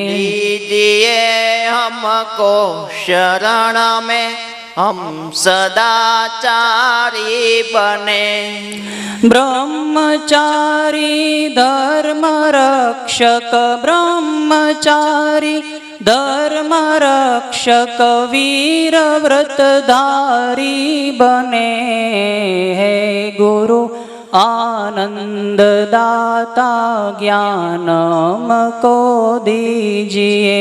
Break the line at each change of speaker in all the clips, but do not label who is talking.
लीजिए हमको शरण में, हम सदाचारी बने।
ब्रह्मचारी धर्म रक्षक, ब्रह्मचारी धर्म रक्षक वीर व्रतधारी बने। हे गुरु आनंद दाता ज्ञान हमको दीजिए।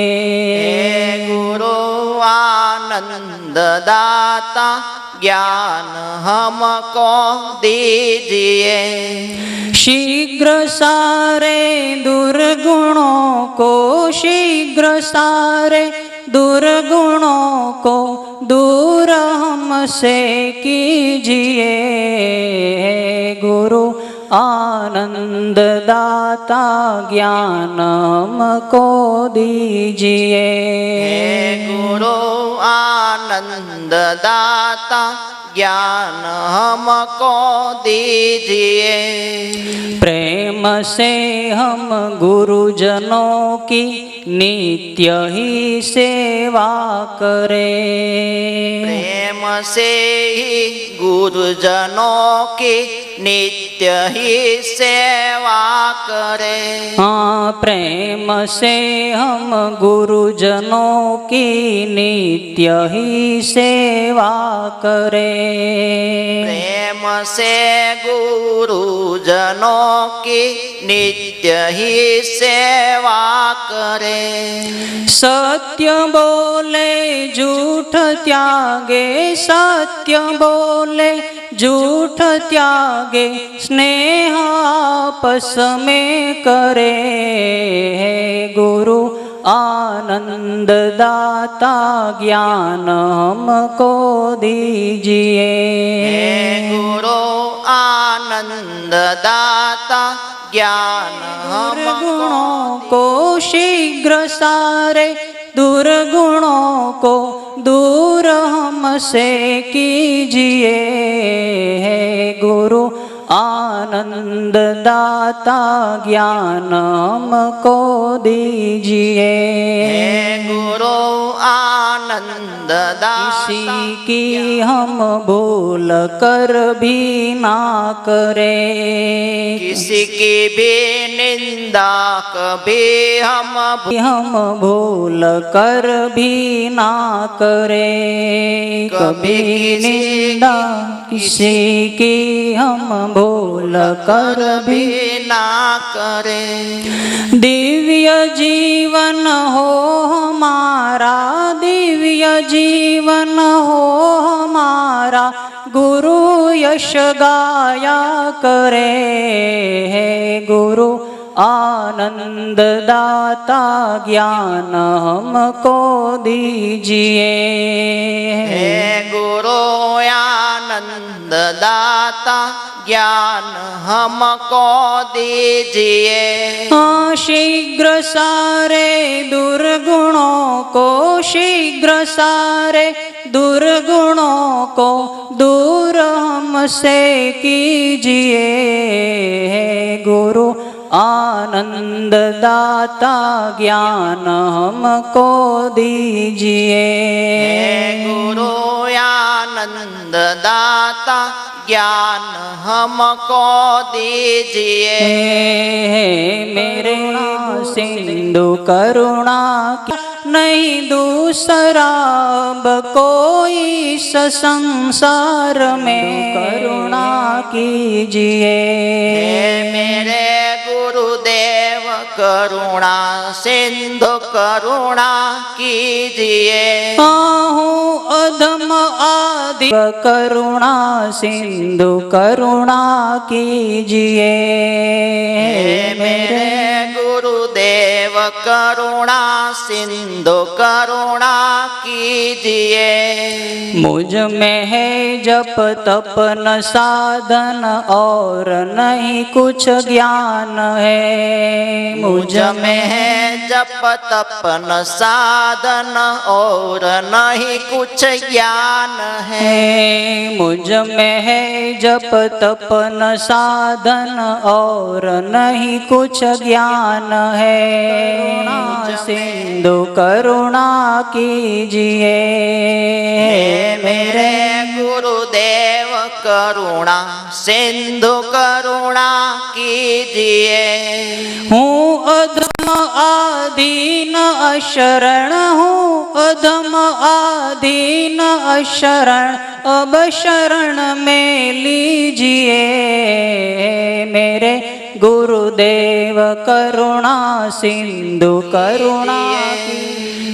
गुरु आनंद दाता ज्ञान हमको दीजिए।
शीघ्र सारे दुर्गुणों को, शीघ्र सारे दुर्गुणों को दूर हमसे कीजिए। गुरु आनंद दाता ज्ञान हमको दीजिए।
गुरु आनंद दाता ज्ञान हमको दीजिए।
प्रेम से हम गुरुजनों की नित्य ही सेवा करें।
प्रेम से ही गुरुजनों की नित्य ही सेवा करें।
हाँ, प्रेम से हम गुरुजनों की नित्य ही सेवा करें।
प्रेम से गुरुजनों की नित्य ही सेवा करें।
सत्य बोले झूठ त्यागे, सत्य बोले झूठ त्यागे, स्नेह आपस में करे। गुरु आनंद दाता ज्ञान हमको दीजिए।
गुरु आनंद दाता ज्ञान
दुर्गुणों को शीघ्र सारे दुर्गुणों को दूर हमसे कीजिए। गुरु आनंद दाता ज्ञान हमको दीजिए।
गुरु आनंद दाता
किसी की हम भूल कर भी ना करें,
किसी की भी निंदा कभी हम
भूल कर भी ना करें। कभी निंदा किसी की हम भूल कर भी
ना करें।
दिव्य जीवन हो हमारा, दिव्य जीवन हो हमारा, गुरु यश गाया करे। गुरु आनंद दाता ज्ञान हमको दीजिए।
गुरु आनंद दाता ज्ञान हमको दीजिए।
शीघ्र सारे दुर्गुणों को, शीघ्र सारे दुर्गुणों को दूर हमसे कीजिए। गुरु आनंद दाता ज्ञान हमको दीजिए।
गुरु आनंद दाता ज्ञान हमको दीजिए।
मेरे सिंधु करुणा की नहीं दूसरा अब कोई इस संसार में, करुणा कीजिए।
मेरे गुरुदेव करुणा सिंधु करुणा कीजिए।
हूँ अधम आदि करुणा सिंधु करुणा कीजिए।
मेरे गुरुदेव करुणा सिंधु करुणा कीजिए।
मुझ में है जप तप न साधन और नहीं कुछ ज्ञान है।
मुझ में है जप तप न साधन और नहीं कुछ ज्ञान है।
मुझ में है जप तप न साधन और नहीं कुछ ज्ञान है। करुणा सिंधु करुणा कीजिए।
मेरे गुरुदेव करुणा सिंधु करुणा कीजिए।
हूँ अधम आदीन अशरण हूँ अधम आदीन अशरण अब शरण में लीजिए। मेरे गुरुदेव करुणा सिंधु करुणा की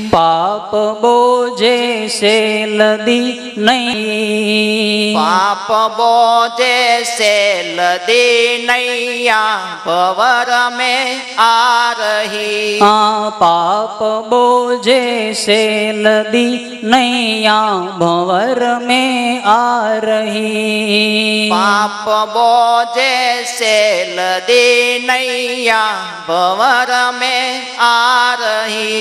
पाप बोझे से लदी नहीं।
पाप बोझे से लदी नैया भंवर में आ रही।
पाप बोझे से लदी नैया भंवर में आ रही।
पाप बोझे से लदी नैया भंवर में आ रही।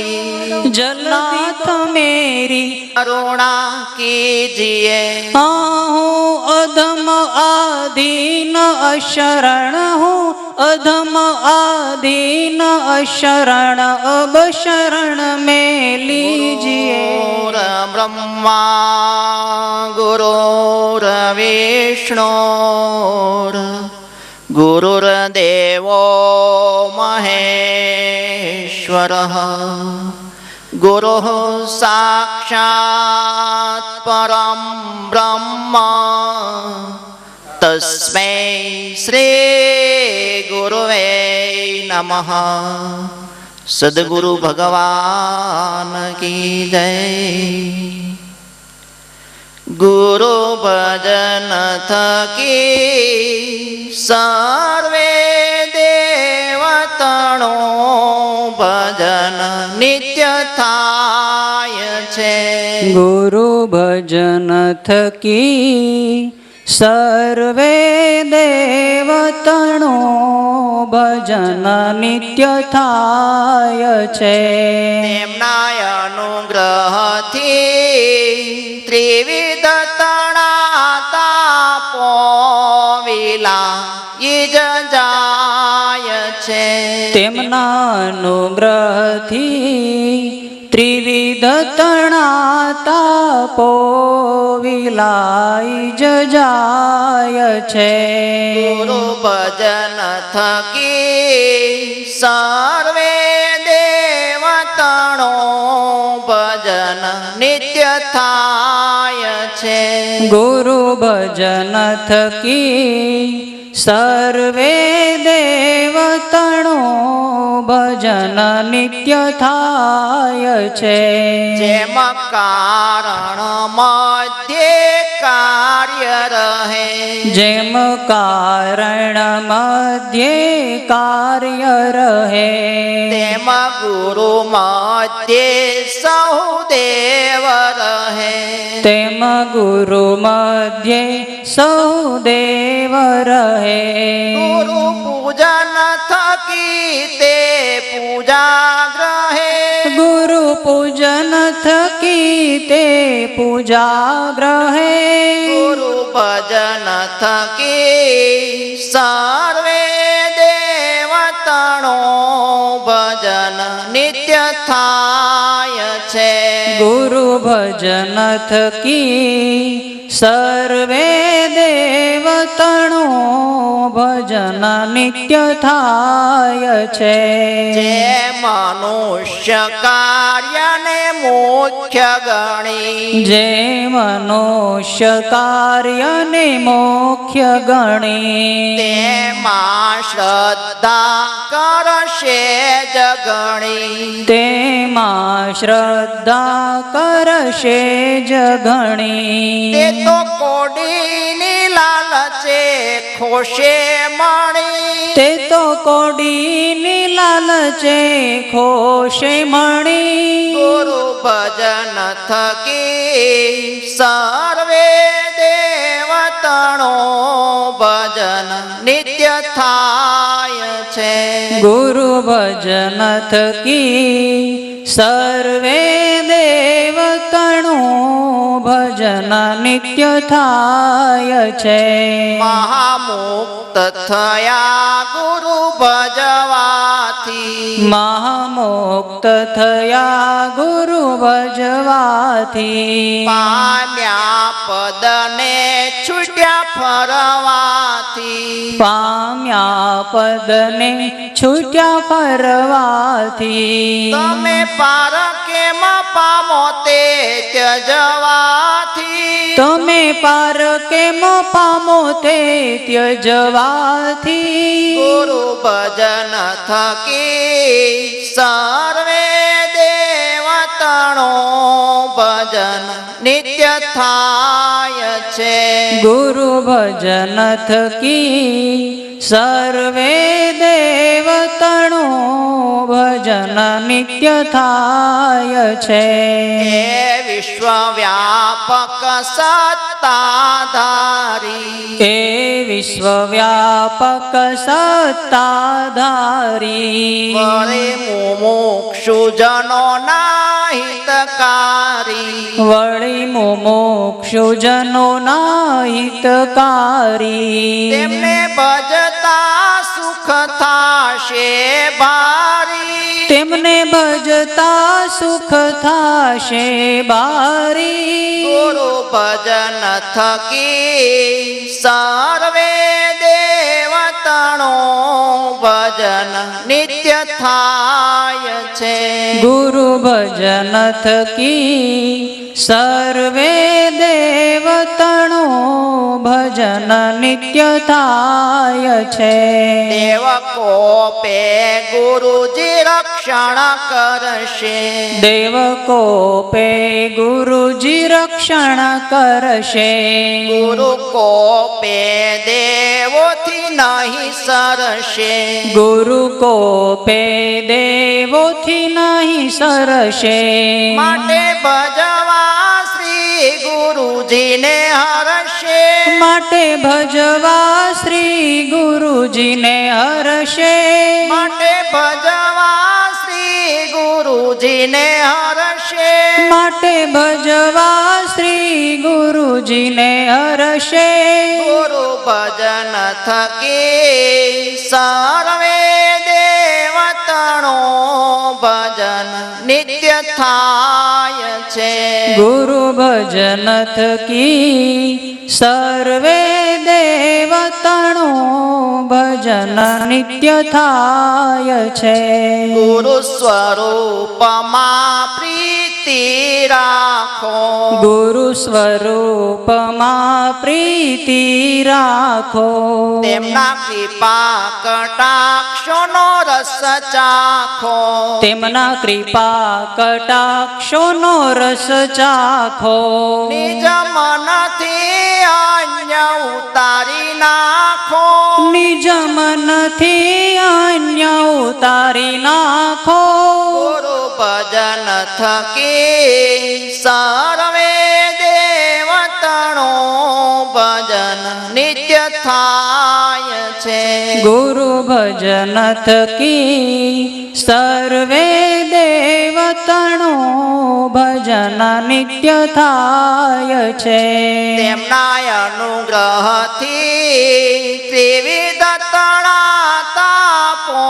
जलनाथ मेरी
करुणा कीजिए।
हूँ अधम आदीन अशरण हूँ अधम आदीन अशरण अब शरण में लीजिए।
ब्रह्मा गुरुर्विष्णु गुरुर्देवो महेश्वरः गुरुः साक्षात् परं ब्रह्म तस्मै श्री गुरुवे नमः। सद्गुरु भगवान की जय। गुरु भजन थकी सर्वे देवतणो भजन नित्य थाय छे।
गुरु भजन थकी सर्वे देवतणो भजन नित्य थाय छे।
તેમના અનુગ્રહથી ત્રિવિધ તણા પોવિલા ઈજ જાય છે।
તેમના અનુગ્રહથી ત્રિવિધ તણાતા પોવિલાઈ જાય છે।
ગુરુ ભજન થકી સર્વે દેવતણો ભજન નિત્ય થાય છે।
ગુરુ ભજન થકી સર્વે દેવતણો ભજન નિત્ય થાય છે।
જેમ કારણ મધ્યે કાર્ય રહે।
જેમ કારણ મધ્યે કાર્ય રહે।
તેમ ગુરુ મધ્યે સહુ દેવ રહે।
તેમ ગુરુ મધ્યે સૌ દેવ રહે।
ગુરુ પૂજન થકી તે પૂજા ગ્રહે।
ગુરુ પૂજન થકી તે પૂજા ગ્રહે।
ગુરુ ભજન થકી સર્વે દેવતણો ભજન નિત્ય થાય છે।
ગુરુ ભજન થકી સર્વે દેવતણો ભજન નિત્ય થાય છે।
જે મનુષ્ય કાર્યને મુખ્ય ગણી।
જે મનુષ્ય કાર્યને મુખ્ય ગણી।
તેમાં શ્રદ્ધા કરશે જગણી।
તેમાં શ્રદ્ધા કરશે જ ઘણી।
તે તો કોડીની લાલચ લાલચે ખોશે મણી
તે તો કોડીની લાલચે ખોશે મણી
ગુરુ ભજન થકી સર્વે દેવતણો ભજન નિત્ય થાય છે
ગુરુ ભજન થકી સર્વે દેવતણું ભજન નિત્ય થાય છે
મહામુક્ત થયા ગુરુ ભજવાથી
મહામુક્ત થયા ગુરુ ભજવાથી
પામ્યા પદને છૂટ્યા ફરવાથી
પામ્યા પદને છૂટ્યા ફરવાથી
તમે પાર કેમ પામો તે ત્યજવાથી
તમે પાર કેમ પામો તે ત્યજવાથી
ગુરુ ભજન થકી સર્વે દેવતણો ભજન નિત્ય થાય છે
ગુરુ ભજન થકી સર્વે દેવતણું ભજન નિત્ય થાય છે
હે વિશ્વવ્યાપક સત્તાધારી
એ વિશ્વવ્યાપક સત્તાધારી
વરે મુમુક્ષુજનોના હિતકારી
વળી મુમુક્ષુજનોના હિતકારી
તેમને ભજતા સુખ થાશે ભારી
તેમને ભજતા સુખ થાશે બારી
ગુરુ ભજન થકી સર્વે દેવતણો ભજન નિત્ય થાય છે
ગુરુ ભજન થકી સર્વે દેવતણો ભજન નિત્ય થાય છે
દેવ કોપે ગુરુજી રક્ષણ કરશે
દેવ કોપે ગુરુજી રક્ષણ કરશે
ગુરુ કોપે દેવોથી નહીં સરશે
ગુરુ કોપે દેવોથી નહીં સરશે
માટે ભજવા શ્રી ગુરુજીને હરશે
માટે ભજવા શ્રી ગુરુજીને હરશે
માટે ભજવા શ્રી ગુરુજીને હરશે
માટે ભજવા શ્રી ગુરુજીને હરશે
ગુરુ ભજન થકી સર્વે દેવતણો ભજન નિત્ય થાય છે
ગુરુ ભજન થકી સર્વે દેવતણો ભજન નિત્ય થાય છે
ગુરુ સ્વરૂપમાં પ્રીતિ રાખો
ગુરુ સ્વરૂપમાં પ્રીતિ રાખો
તેમના કૃપા કટાક્ષોનો રસ ચાખો
તેમના કૃપા કટાક્ષોનો રસ ચાખો
નિજ મનથી અન્ય ઉતારી નાખો
નિજ મનથી અન્ય ઉતારી નાખો
ગુરુ ભજન થકી સર્વે દેવતણો ભજન નિત્ય થાય છે
ગુરુ ભજન થકી સર્વે દેવતણો ભજન નિત્ય થાય છે
તેમના અનુગ્રહથી ત્રિવિધ તણા તાપો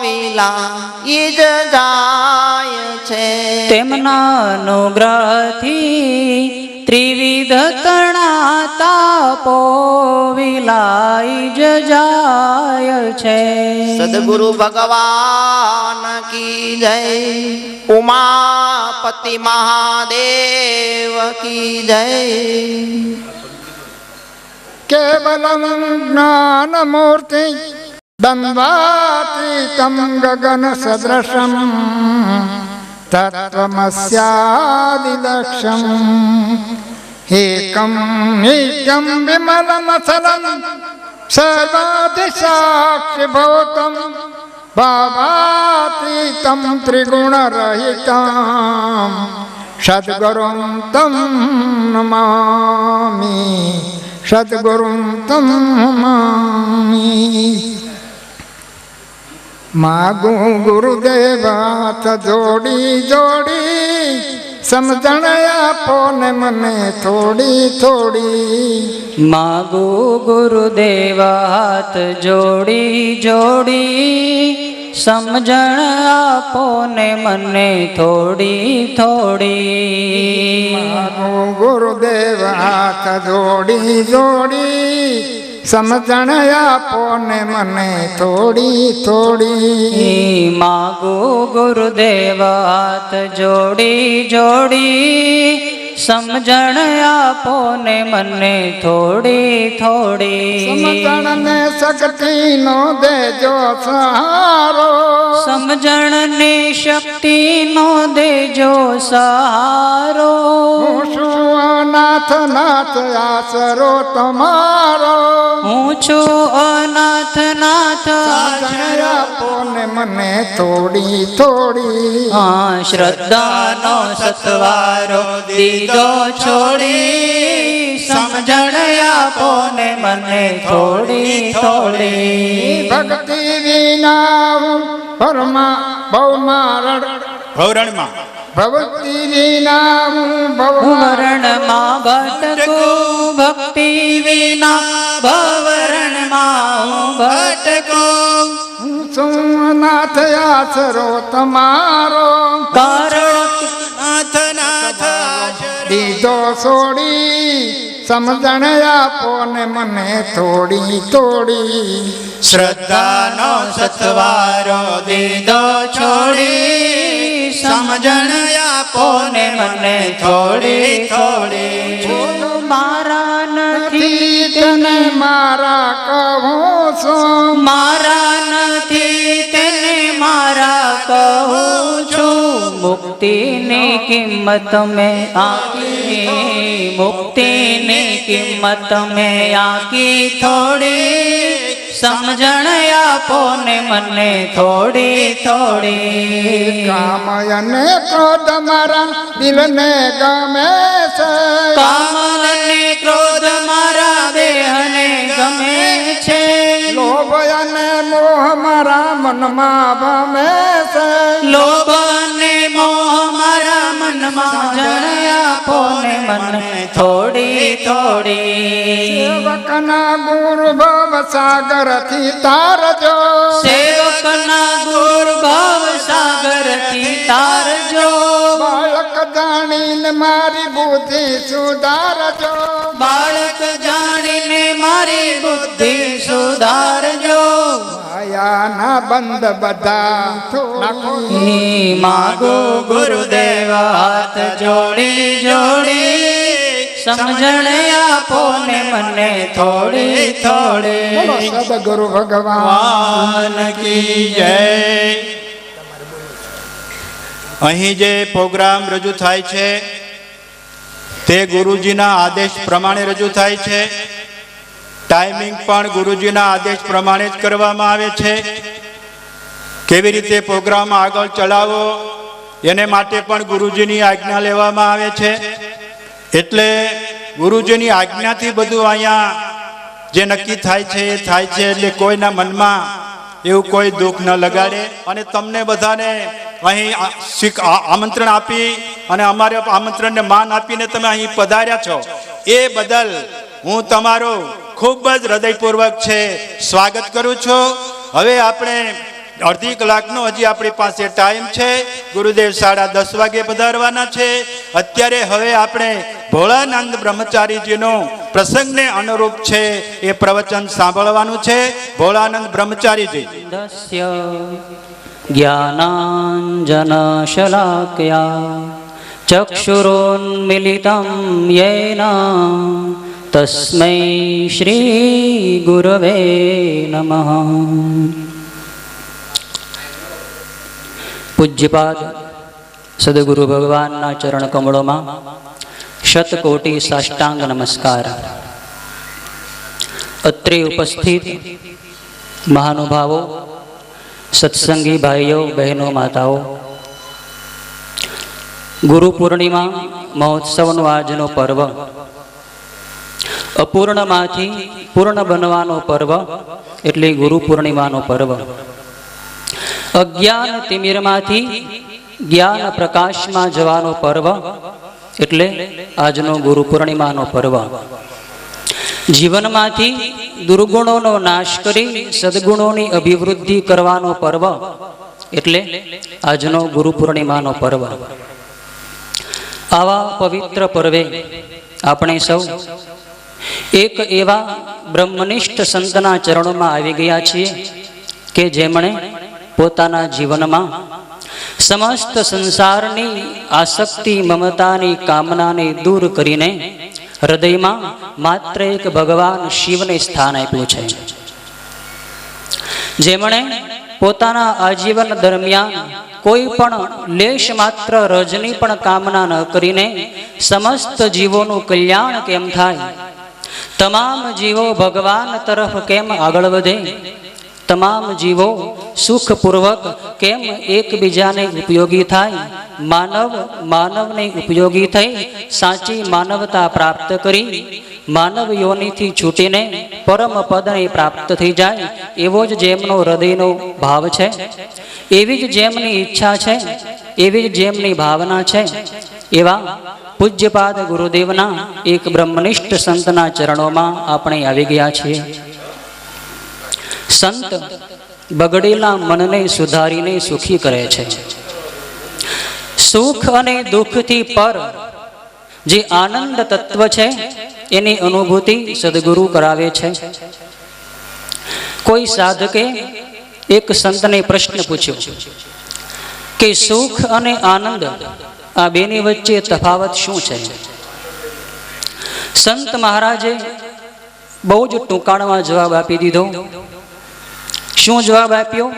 વિલા ઈજ જાય છે
તેમના અનુગ્રહથી ત્રિવિધ તણા તાપો વિલાઈ જ જાય છે
સદગુરુ ભગવાન કી જય ઉમાપતિ મહાદેવ કી જય
केवलं ज्ञानमूर्ति द्वन्द्वातीतं गगनसदृशं तत्त्वमस्यादिलक्ष्यं एकं नित्यं विमलमचलं सर्वाधिसाक्षिभूतं भावातीतं त्रिगुणरहितं सद्गुरुं तं नमामि, सद्गुरुं तं नमामि। मागू गुरुदेव हाथ जोड़ी जोड़ी समझण आपो ने मने थोड़ी थोड़ी।
मागो गुरुदेव हाथ जोड़ी जोड़ी समझण आपो ने मने थोड़ी थोड़ी।
मागू गुरुदेव हाथ जोड़ी जोड़ी समझण आपो ने मने थोड़ी थोड़ी।
मागो गुरुदेव हाथ जोड़ी जोड़ी समझण आपो ने मने थोड़ी थोड़ी।
समझण ने शक्ति नो देजो सहारो,
समझण ने शक्ति नो देजो सहारो।
હું છું અનાથ નાથ આસરો તમારો।
હું છું અનાથ નાથ
સમજણ આપો ને મને થોડી થોડી।
શ્રદ્ધાનો સતવારો દીધો છોડી સમજણ આપો ને મને થોડી થોડી।
ભક્તિ વિના ભરમાં ભવમાં
ભવરણમાં
ભક્તિ વિના
ભવરણમાં ભટકું ભક્તિ વિના ભવરણમાં હું ભટકું।
સોમનાથ આસરો તમારો
કારણ
નાથ નાથ
દીધો છોડી સમજણ આપો ને મને થોડી થોડી।
શ્રદ્ધાનો સતવારો દીધો છોડી સમજણ આપો ને મને થોડી થોડી।
મારા નથી
તને મારા કહું છું,
મારા નથી તેને મારા કહું છું। મુક્તિની કિંમત મેં આકી, મુક્તિની કિંમત મેં આકી થોડી સમજણ આપો ને મને થોડી થોડી।
કામ અને ક્રોધ મારા દિલને ગમે છે,
કામ અને ક્રોધ મારા દેહને ગમે છે।
લોભ અને મોહ મારા મનમાં ભમે છે,
લોભ અને મોહ મારા મનમાં જણ આપો ને મને થોડી થોડી।
સેવકના ગુરુ ભવ સાગર થી તારજો,
સેવકના ગુરુ ભાવ સાગર થી તારજો।
બાળક જાણીને મારી બુદ્ધિ સુધારજો,
બાળક જાણીને મારી બુદ્ધિ સુધારજો।
માયાના બંધ બધા નાખો।
માગો ગુરુદેવ હાથ જોડી જોડી સમજણ આપો ને મને થોડી થોડી।
બોલો સદગુરુ ભગવાન
ભગવાન કી જય। અહીં જે પ્રોગ્રામ રજૂ થાય છે તે ગુરુજીના આદેશ પ્રમાણે રજૂ થાય છે। ટાઈમિંગ પણ ગુરુજીના આદેશ પ્રમાણે જ કરવામાં આવે છે। કેવી રીતે પ્રોગ્રામ આગળ ચલાવવો એને માટે પણ ગુરુજીની આજ્ઞા લેવામાં આવે છે। એટલે ગુરુજીની આજ્ઞાથી બધું અહીંયા જે નક્કી થાય છે એ થાય છે। એટલે કોઈના મનમાં એવું કોઈ દુઃખ ન લગાડે। અને તમને બધાને અહીં આમંત્રણ આપી અને અમારે આમંત્રણને માન આપીને તમે અહીં પધાર્યા છો એ બદલ હું તમારો ખૂબ જ હૃદયપૂર્વક છે સ્વાગત કરું છું। હવે આપણે અડધી કલાકનો હજી આપણી પાસે ટાઈમ છે। ગુરુદેવ 10:30 વાગે પધારવાના છે। અત્યારે હવે આપણે ભોળાનંદ બ્રહ્મચારીજીનો પ્રસંગને અનુરૂપ છે એ પ્રવચન સાંભળવાનું છે। ભોળાનંદ બ્રહ્મચારીજી
દસ્ય જ્ઞાનાંજનશલાકયા ચક્ષુરોન્મિલિतं યેન તસ્मै શ્રી ગુરવે નમઃ। પૂજ્યપાદ સદગુરુ ભગવાનના ચરણ કમળોમાં શતકોટી સાષ્ટાંગ નમસ્કાર. અત્રે ઉપસ્થિત મહાનુભાવો, સત્સંગી ભાઈઓ, બહેનો, માતાઓ, ગુરુ પૂર્ણિમા મહોત્સવનો આજનો પર્વ, અપૂર્ણમાંથી પૂર્ણ બનવાનો પર્વ એટલે ગુરુ પૂર્ણિમાનો પર્વ. અજ્ઞાન તિમિરમાંથી જ્ઞાન પ્રકાશમાં જવાનો પર્વ એટલે આજનો ગુરુ પૂર્ણિમાનો પર્વ. જીવનમાંથી દુર્ગુણોનો નાશ કરી સદગુણોની અભિવૃદ્ધિ કરવાનો પર્વ એટલે આજનો ગુરુ પૂર્ણિમાનો પર્વ. આવા પવિત્ર પર્વે આપણે સૌ એક એવા બ્રહ્મનિષ્ઠ સંતના ચરણોમાં આવી ગયા છીએ કે જેમણે પોતાના જીવનમાં સમસ્ત સંસારની આસક્તિ, મમતાની કામનાને દૂર કરીને હૃદયમાં માત્ર એક ભગવાન શિવને સ્થાન આપ્યું છે. જેમણે પોતાના આજીવન દરમિયાન કોઈ પણ લેશ માત્ર રજની પણ કામના ન કરીને સમસ્ત જીવોનું કલ્યાણ કેમ થાય, તમામ જીવો ભગવાન તરફ કેમ આગળ વધે, તમામ જીવો સુખપૂર્વક કેમ એકબીજાને ઉપયોગી થાય, માનવને ઉપયોગી થઈ સાચી માનવતા પ્રાપ્ત કરી માનવ યોનિથી છૂટીને પરમ પદને પ્રાપ્ત થઈ જાય, એવો જ જેમનો હૃદયનો ભાવ છે, એવી જ જેમની ઈચ્છા છે, એવી જ જેમની ભાવના છે, એવા પૂજ્યપાદ ગુરુદેવના એક બ્રહ્મનિષ્ઠ સંતના ચરણોમાં આપણે આવી ગયા છીએ. સંત બગડેલા મનને સુધારીને સુખી કરે છે. સુખ અને દુઃખથી પર જે આનંદ તત્વ છે એની અનુભૂતિ સદગુરુ કરાવે છે. કોઈ સાધકે એક સંતને પ્રશ્ન પૂછ્યો કે સુખ અને આનંદ આ બેની વચ્ચે તફાવત શું છે? સંત મહારાજે બહુ જ ટૂંકાણમાં જવાબ આપી દીધો. શું જવાબ આપ્યો?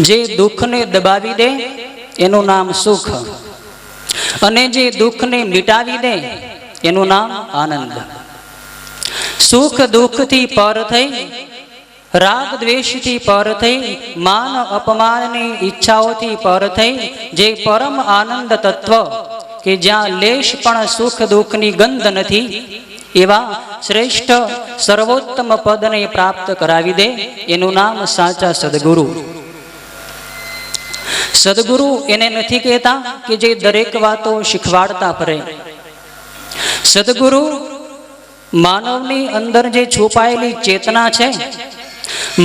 જે દુઃખને દબાવી દે એનું નામ સુખ, અને જે દુઃખને મિટાવી દે એનું નામ આનંદ. સુખ દુઃખથી પર થઈ, રાગ દ્વેષથી પર થઈ, માન અપમાનની ઈચ્છાઓથી પર થઈ જે પરમ આનંદ તત્વ કે જ્યાં લેશ પણ સુખ દુઃખની ગંધ નથી, એવા શ્રેષ્ઠ સર્વોત્તમ પદને પ્રાપ્ત કરાવી દે એનું નામ સાચા સદગુરુ. સદગુરુ એને નથી કહેતા કે જે દરેક વાતો શીખવાડતા ફરે. સદગુરુ માનવની અંદર જે છુપાયેલી ચેતના છે,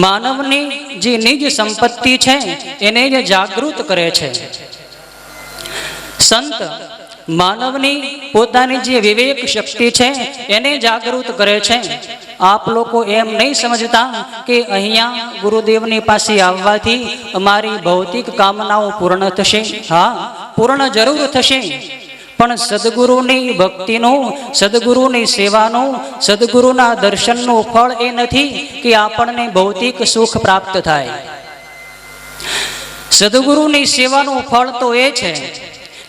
માનવની જે નિજ સંપત્તિ છે એને જે જાગૃત કરે છે. સંત માનવની પોતાની જે વિવેક શક્તિ છે એને જાગૃત કરે છે. આપ લોકો એમ નહીં સમજતા કે અહીંયા ગુરુદેવની પાસે આવવાથી અમારી ભૌતિક કામનાઓ પૂર્ણ થશે. હા, પૂર્ણ જરૂર થશે, પણ સદગુરુની ભક્તિનું, સદગુરુની સેવાનું, સદગુરુના દર્શનનું ફળ એ નથી કે આપણને ભૌતિક સુખ પ્રાપ્ત થાય. સદગુરુની સેવાનું ફળ તો એ છે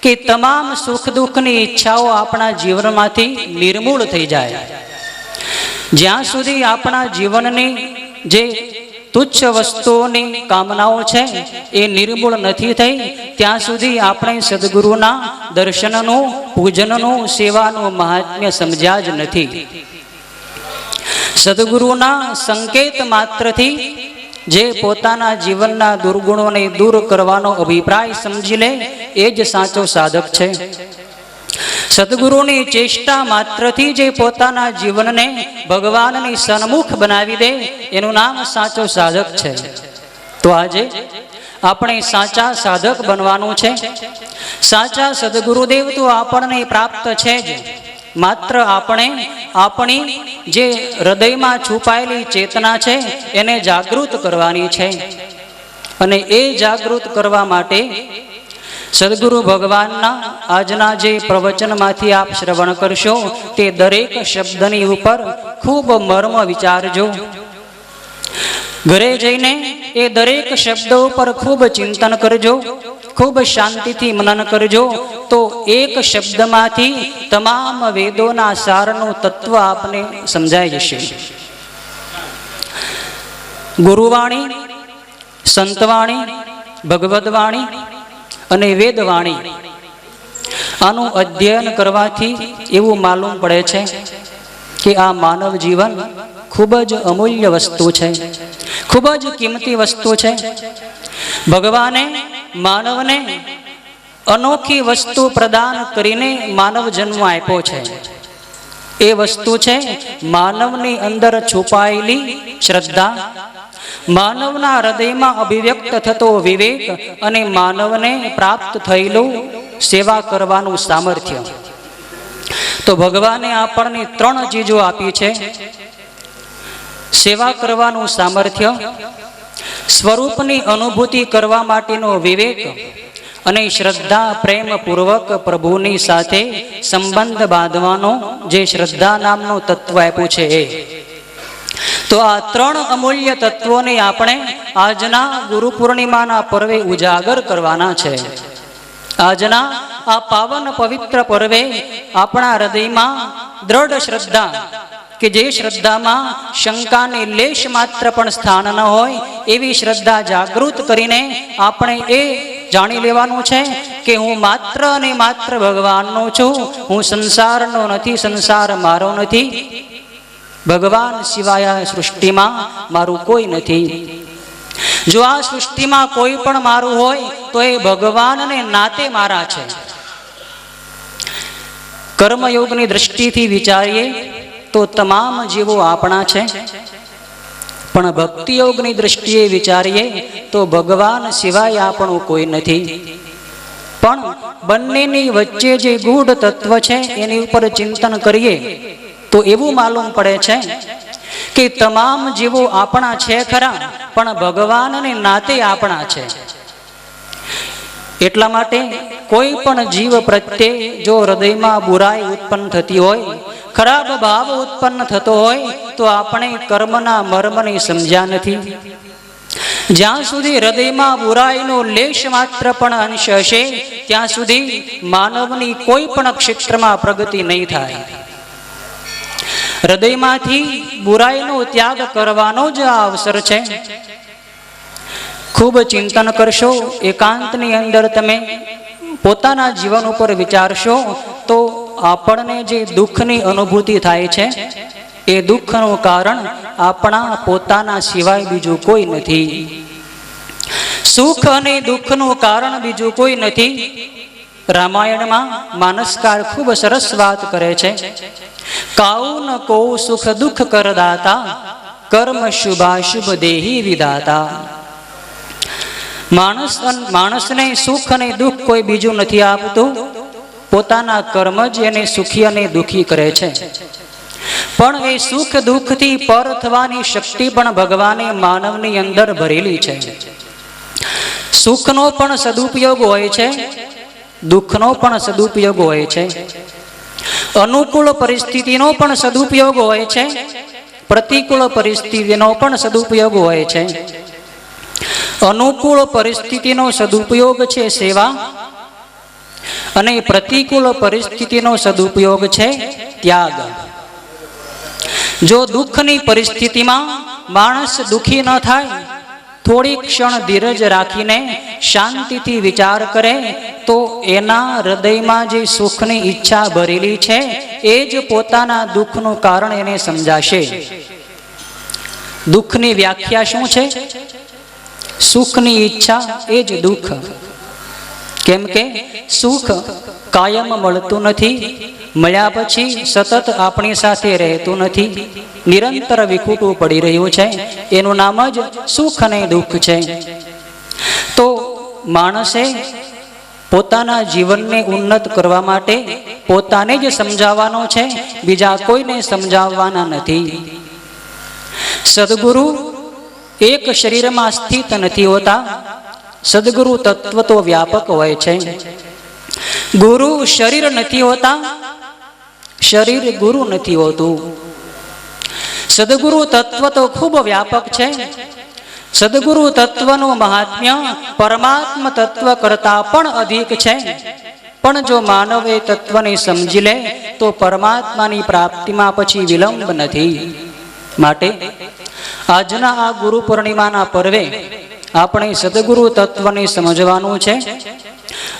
કે તમામ સુખ દુઃખની ઈચ્છાઓ આપણા જીવનમાંથી નિર્મૂળ થઈ જાય. જ્યાં સુધી આપણા જીવનની જે તુચ્છ વસ્તુઓની કામનાઓ છે એ નિર્મૂળ નથી થઈ, ત્યાં સુધી આપણે સદગુરુના દર્શનનું, પૂજનનું, સેવાનું મહાત્મ્ય સમજ્યા જ નથી. સદગુરુના સંકેત માત્રથી જે પોતાના જીવનના દુર્ગુણોને દૂર કરવાનો અભિપ્રાય સમજી લે એ જ સાચો સાધક છે. સદગુરુની ચેષ્ટા માત્રથી જે પોતાના જીવનને ભગવાનની સન્મુખ બનાવી દે એનું નામ સાચો સાધક છે. તો આજે આપણે સાચા સાધક બનવાનું છે. સાચા સદગુરુદેવ તો આપણને પ્રાપ્ત છે જ, માત્ર આપણે આપણી જે હૃદયમાં છુપાયેલી ચેતના છે એને જાગૃત કરવાની છે. અને એ જાગૃત કરવા માટે સદગુરુ ભગવાનના આજના જે પ્રવચનમાંથી આપ શ્રવણ કરશો તે દરેક શબ્દની ઉપર ખૂબ મર્મ વિચારજો. ઘરે જઈને એ દરેક શબ્દ ઉપર ખૂબ ચિંતન કરજો, ખૂબ શાંતિથી મનન કરજો તો એક શબ્દમાંથી તમામ વેદોના સારનું તત્વ આપને સમજાઈ જશે. ગુરુવાણી, સંતવાણી, ભગવદવાણી અને વેદવાણી, આનું અધ્યયન કરવાથી એવું માલુમ પડે છે કે આ માનવ જીવન ખૂબ જ અમૂલ્ય વસ્તુ છે, ખૂબ જ કિંમતી વસ્તુ છે. ભગવાને માનવને અનોખી વસ્તુ પ્રદાન કરીને માનવ જન્મ આપ્યો છે. એ વસ્તુ છે માનવની અંદર છુપાયેલી શ્રદ્ધા, માનવના હૃદયમાં અભિવ્યક્ત થતો વિવેક અને માનવને પ્રાપ્ત થયેલું સેવા કરવાનું સામર્થ્ય. તો ભગવાને આપણને 3 ચીજો આપી છે: સેવા કરવાનું સામર્થ્ય, સ્વરૂપની અનુભૂતિ કરવા માટેનો વિવેક અને શ્રદ્ધા પ્રેમપૂર્વક પ્રભુની સાથે સંબંધ બાંધવાનો જે શ્રદ્ધા નામનું તત્વ આપ્યું છે એ. તો આ 3 અમૂલ્ય તત્વોને આપણે આજના ગુરુ પૂર્ણિમાના પર્વે ઉજાગર કરવાના છે. આજના આ પાવન પવિત્ર પર્વે આપણા હૃદયમાં દ્રઢ શ્રદ્ધા, કે જે શ્રદ્ધામાં શંકાને લેશ માત્ર પણ સ્થાન ન હોય એવી શ્રદ્ધા જાગૃત કરીને આપણે એ જાણી લેવાનું છે કે હું માત્ર અને માત્ર ભગવાનનો છું, હું સંસારનો નથી, સંસાર મારો નથી, ભગવાન સિવાય સૃષ્ટિમાં મારું કોઈ નથી. જો આ સૃષ્ટિમાં કોઈ પણ મારું હોય તો એ ભગવાનને નાતે મારા છે. કર્મયોગની દ્રષ્ટિથી વિચારીએ તો તમામ જીવો આપણા છે, પણ ભક્તિયોગની દ્રષ્ટિએ વિચારીએ તો ભગવાન સિવાય આપણું કોઈ નથી. પણ બંનેની વચ્ચે જે ગૂઢ તત્વ છે એની ઉપર ચિંતન કરીએ તો એવું માલુમ પડે છે કે તમામ જીવો આપણા છે ખરા, પણ ભગવાનને નાતે આપણા છે. એટલા માટે કોઈ પણ જીવ પ્રત્યે જો હૃદયમાં બુરાઈ ઉત્પન્ન થતી હોય, ખરાબ ભાવ ઉત્પન્ન થતો હોય તો આપણે કર્મના મર્મને સમજ્યા નથી. જ્યાં સુધી હૃદયમાં બુરાઈનો લેશ માત્ર પણ અંશ હશે ત્યાં સુધી માનવની કોઈ પણ ક્ષેત્રમાં પ્રગતિ નહીં થાય. હૃદયમાંથી બુરાઈનો ત્યાગ કરવાનો જ આ અવસર છે. ખૂબ ચિંતન કરશો, એકાંતની અંદર તમે પોતાના જીવન ઉપર વિચારશો તો આપણને જે દુઃખની અનુભૂતિ થાય છે એ દુઃખનું કારણ આપણા પોતાના સિવાય બીજું કોઈ નથી. સુખ અને દુઃખનું કારણ બીજું કોઈ નથી. રામાયણમાં માનસકાર ખૂબ સરસ વાત કરે છે. કાઉ ન કો સુખ દુઃખ કરદાતા, કર્મ શુભાશુભ દેહી વિધાતા. માણસને સુખ અને દુઃખ કોઈ બીજું નથી આપતું, પોતાના કર્મ જ એને સુખી અને દુઃખી કરે છે. પણ એ સુખ દુઃખથી પર થવાની શક્તિ પણ ભગવાને માનવની અંદર ભરેલી છે. સુખનો પણ સદુપયોગ હોય છે, દુઃખનો પણ સદુપયોગ હોય છે. અનુકૂળ પરિસ્થિતિનો પણ સદુપયોગ હોય છે, પ્રતિકૂળ પરિસ્થિતિનો પણ સદુપયોગ હોય છે. અનુકૂળ પરિસ્થિતિનો સદુપયોગ છે સેવા, અને પ્રતિકૂળ પરિસ્થિતિનો સદુપયોગ છે ત્યાગ. જો દુઃખની પરિસ્થિતિમાં માણસ દુઃખી ન થાય, થોડી ક્ષણ ધીરજ રાખીને શાંતિથી વિચાર કરે તો એના હૃદયમાં જે સુખની ઈચ્છા ભરેલી છે એ જ પોતાના દુઃખનું કારણ એને સમજાશે. દુઃખની વ્યાખ્યા શું છે? સુખની ઈચ્છા એ જ દુઃખ. કેમ કે સુખ કાયમ મળતું નથી, મળ્યા પછી સતત આપણી સાથે રહેતું નથી, નિરંતર વિખૂટું પડી રહ્યું છે. એનું નામ જ સુખ અને દુઃખ છે. તો માણસે પોતાના જીવનને ઉન્નત કરવા માટે પોતાને જ સમજાવવાનો છે, બીજા કોઈને સમજાવવાના નથી. સદગુરુ એક શરીરમાં સ્થિત નથી હોતા. સદગુરુ તત્વ તો વ્યાપક હોય છે. ગુરુ શરીર નથી હોતા, શરીર ગુરુ નથી હોતું. સદગુરુ તત્વ તો ખૂબ વ્યાપક છે. સદગુરુ તત્વનું મહાત્મ્ય પરમાત્મ તત્વ કરતા પણ અધિક છે. પણ જો માનવ એ તત્વને સમજી લે તો પરમાત્માની પ્રાપ્તિમાં પછી વિલંબ નથી. માટે આજના આ ગુરુ પૂર્ણિમાના પર્વે આપણે સદગુરુ તત્વને સમજવાનું છે.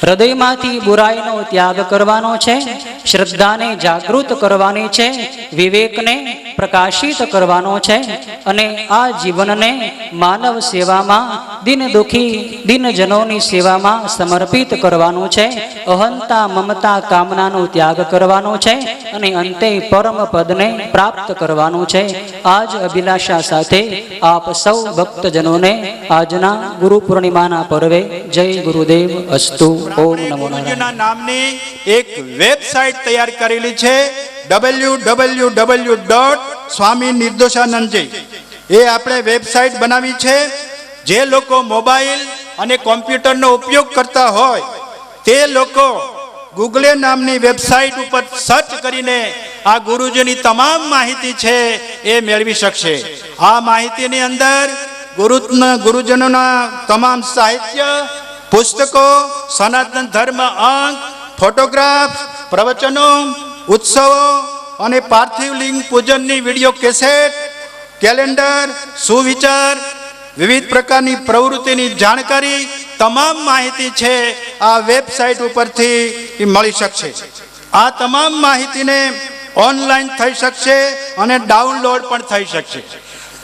હૃદયમાંથી બુરાઈનો ત્યાગ કરવાનો છે. શ્રદ્ધાને જાગૃત કરવાની છે. વિવેકને પ્રકાશિત કરવાનો છે. અને આ જીવનને માનવ સેવામાં, દિન દુઃખી દિનજનોની સેવામાં સમર્પિત કરવાનું છે. અહંતા મમતા કામનાનો ત્યાગ કરવાનો છે. અને અંતે પરમ પદને પ્રાપ્ત કરવાનું છે. આ જ અભિલાષા સાથે આપ સૌ ભક્તજનોને આજના ગુરુ પૂર્ણિમાના પર્વે જય ગુરુદેવ અસ્તુ. ઓમ નમો નારાયણ.
ગુરુજીના નામની એક વેબસાઇટ તૈયાર કરેલી છે www.swami-nirdoshanandji. એ આપણે વેબસાઇટ બનાવી છે. જે લોકો મોબાઈલ અને કોમ્પ્યુટરનો ઉપયોગ કરતા હોય તે લોકો ગૂગલે નામની વેબસાઇટ ઉપર સર્ચ કરીને આ ગુરુજીની તમામ માહિતી છે એ મેળવી શકશે. આ માહિતીની અંદર ગુરુજનોના તમામ સાહિત્ય, પુસ્તકો, સનાતન ધર્મ અંક, ફોટોગ્રાફ, પ્રવચનો, ઉત્સવો અને પાર્થિવ લિંગ પૂજનની વિડીયો કેસેટ, કેલેન્ડર, સુવિચાર, વિવિધ પ્રકારની પ્રવૃત્તિની જાણકારી, તમામ માહિતી છે આ વેબસાઇટ ઉપરથી મળી શકશે. આ તમામ માહિતીને ઓનલાઈન થઈ શકશે અને ડાઉનલોડ પણ થઈ શકશે.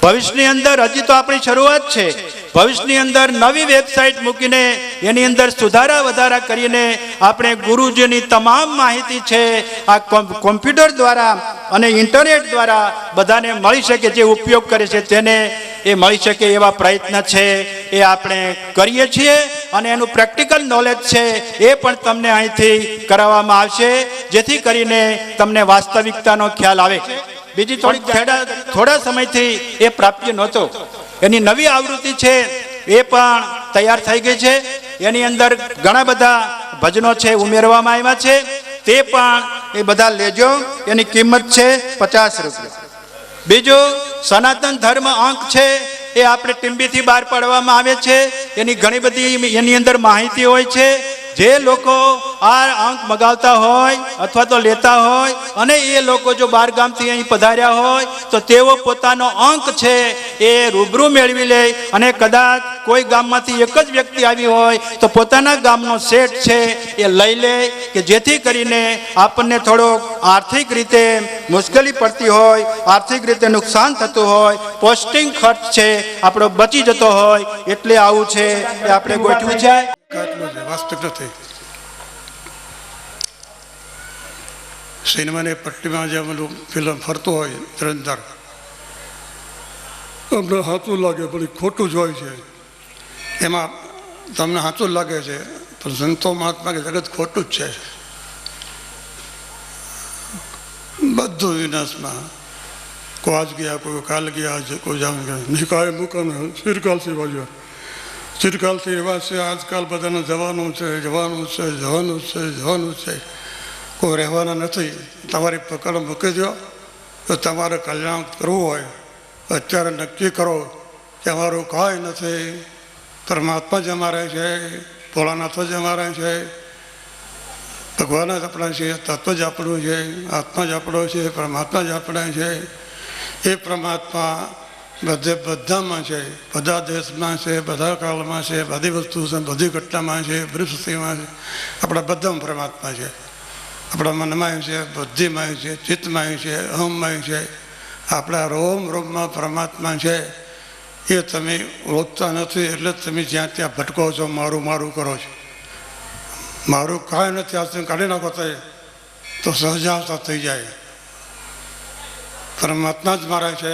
ભવિષ્યની અંદર હજી તો આપણી શરૂઆત છે. ભવિષ્યની અંદર નવી વેબસાઇટ મૂકીને એની અંદર સુધારા વધારા કરીને આપણે ગુરુજીની તમામ માહિતી છે આ કોમ્પ્યુટર દ્વારા અને ઇન્ટરનેટ દ્વારા બધાને મળી શકે. જે ઉપયોગ કરે છે તેને એ મળી શકે એવા પ્રયત્ન છે એ આપણે કરીએ છીએ. અને એનું પ્રેક્ટિકલ નોલેજ છે એ પણ તમને અહીંથી કરાવવામાં આવશે, જેથી કરીને તમને વાસ્તવિકતાનો ખ્યાલ આવે. બીજી થોડા સમયથી એ પ્રાપ્ય નહોતો. એની નવી આવૃત્તિ છે એ પણ તૈયાર થઈ ગઈ છે. એની અંદર ઘણા બધા ભજનો છે ઉમેરવામાં આવ્યા છે. તે પણ એ બધા લેજો. એની કિંમત છે 50 રૂપિયા. બીજું સનાતન ધર્મ અંક છે એ આપણે ટીમ્બીથી બહાર પાડવામાં આવે છે. એની ઘણી બધી એની અંદર માહિતી હોય છે. જે લોકો આ અંક મગાવતા હોય અથવા તો લેતા હોય અને એ લોકો જો બહાર ગામથી અહીં પધાર્યા હોય તો તેઓ પોતાનો અંક છે એ રૂબરૂ મેળવી લે. અને કદાચ કોઈ ગામમાંથી એક જ વ્યક્તિ આવી હોય તો પોતાના ગામનો સેટ છે એ લઈ લે, કે જેથી કરીને આપણને થોડોક આર્થિક રીતે મુશ્કેલી પડતી હોય, આર્થિક રીતે નુકસાન થતું હોય, પોસ્ટિંગ ખર્ચ છે આપણો બચી જતો હોય. એટલે આવું છે એ આપણે ગોઠવ્યું છે.
વાસ્તવિક નથી. સિનેમાની પટ્ટીમાં જે બધું ફિલ્મ ફરતું હોય ધુરંધર, અમને સાચું લાગે પણ ખોટું જ હોય છે. એમાં તમને સાચું લાગે છે પણ સંતો મહાત્મા કે જગત ખોટું જ છે. બધું વિનાશમાં. કોઈ આજ ગયા, કોઈ કાલ ગયા, કોઈ જાણ ગયા. નિકાય મુકામ શિરકાલ સિવાય ચિરકાલથી એવા છે. આજકાલ બધાને જવાનું છે, જવાનું છે, જવાનું છે, જવાનું છે. કોઈ રહેવાના નથી. તમારી પકડ મૂકી દો. તો તમારે કલ્યાણ કરવું હોય અત્યારે નક્કી કરો કે અમારું કાંઈ નથી, પરમાત્મા જ અમારે છે, ભોળાનાથ જ અમારે છે, ભગવાન જ આપણા છે, તત્વ જ આપણું છે, આત્મા જ આપણો છે, પરમાત્મા જ આપણા છે. એ પરમાત્મા બધામાં છે, બધા દેશમાં છે, બધા કાળમાં છે, બધી વસ્તુ છે, બધી ઘટનામાં છે, પરિસ્થિતિમાં છે. આપણા બધામાં પરમાત્મા છે. આપણા મનમાં છે, બુદ્ધિમાં છે, ચિત્તમાં છે, અહમમાં છે. આપણા રોમ રોમમાં પરમાત્મા છે. એ તમે ઓળખતા નથી એટલે તમે જ્યાં ત્યાં ભટકો છો, મારું મારું કરો છો. મારું કાંઈ નથી આ તમે કાઢી નાખો તો સહજાવતા થઈ જાય. પરમાત્મા જ મારે છે,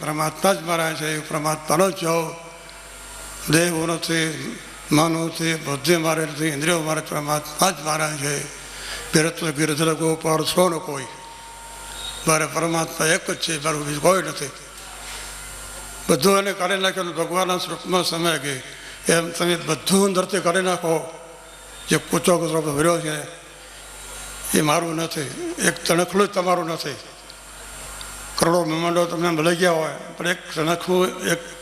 પરમાત્મા જ મારે છે. પરમાત્માનો જ જાઓ. દેવ નથી, મન નથી, બુદ્ધિ મારે નથી, ઇન્દ્રિયો મારે, પરમાત્મા જ મારે છે. ગીરત્વ ગીરધર ગોપાળ છો ને કોઈ. મારે પરમાત્મા એક જ છે, મારું બીજું કોઈ નથી. બધું એને કાઢી નાખ્યું. ભગવાનના સ્વરૂપમાં સમય ગઈ એમ તમે બધું અંદરથી કાઢી નાખો. જે કૂચો કૂચો ભર્યો છે એ મારું નથી. એક તણખલું જ તમારું નથી. કરોડો બ્રહ્માંડો તમને મળી ગયા હોય પણ એક તણખલું, એક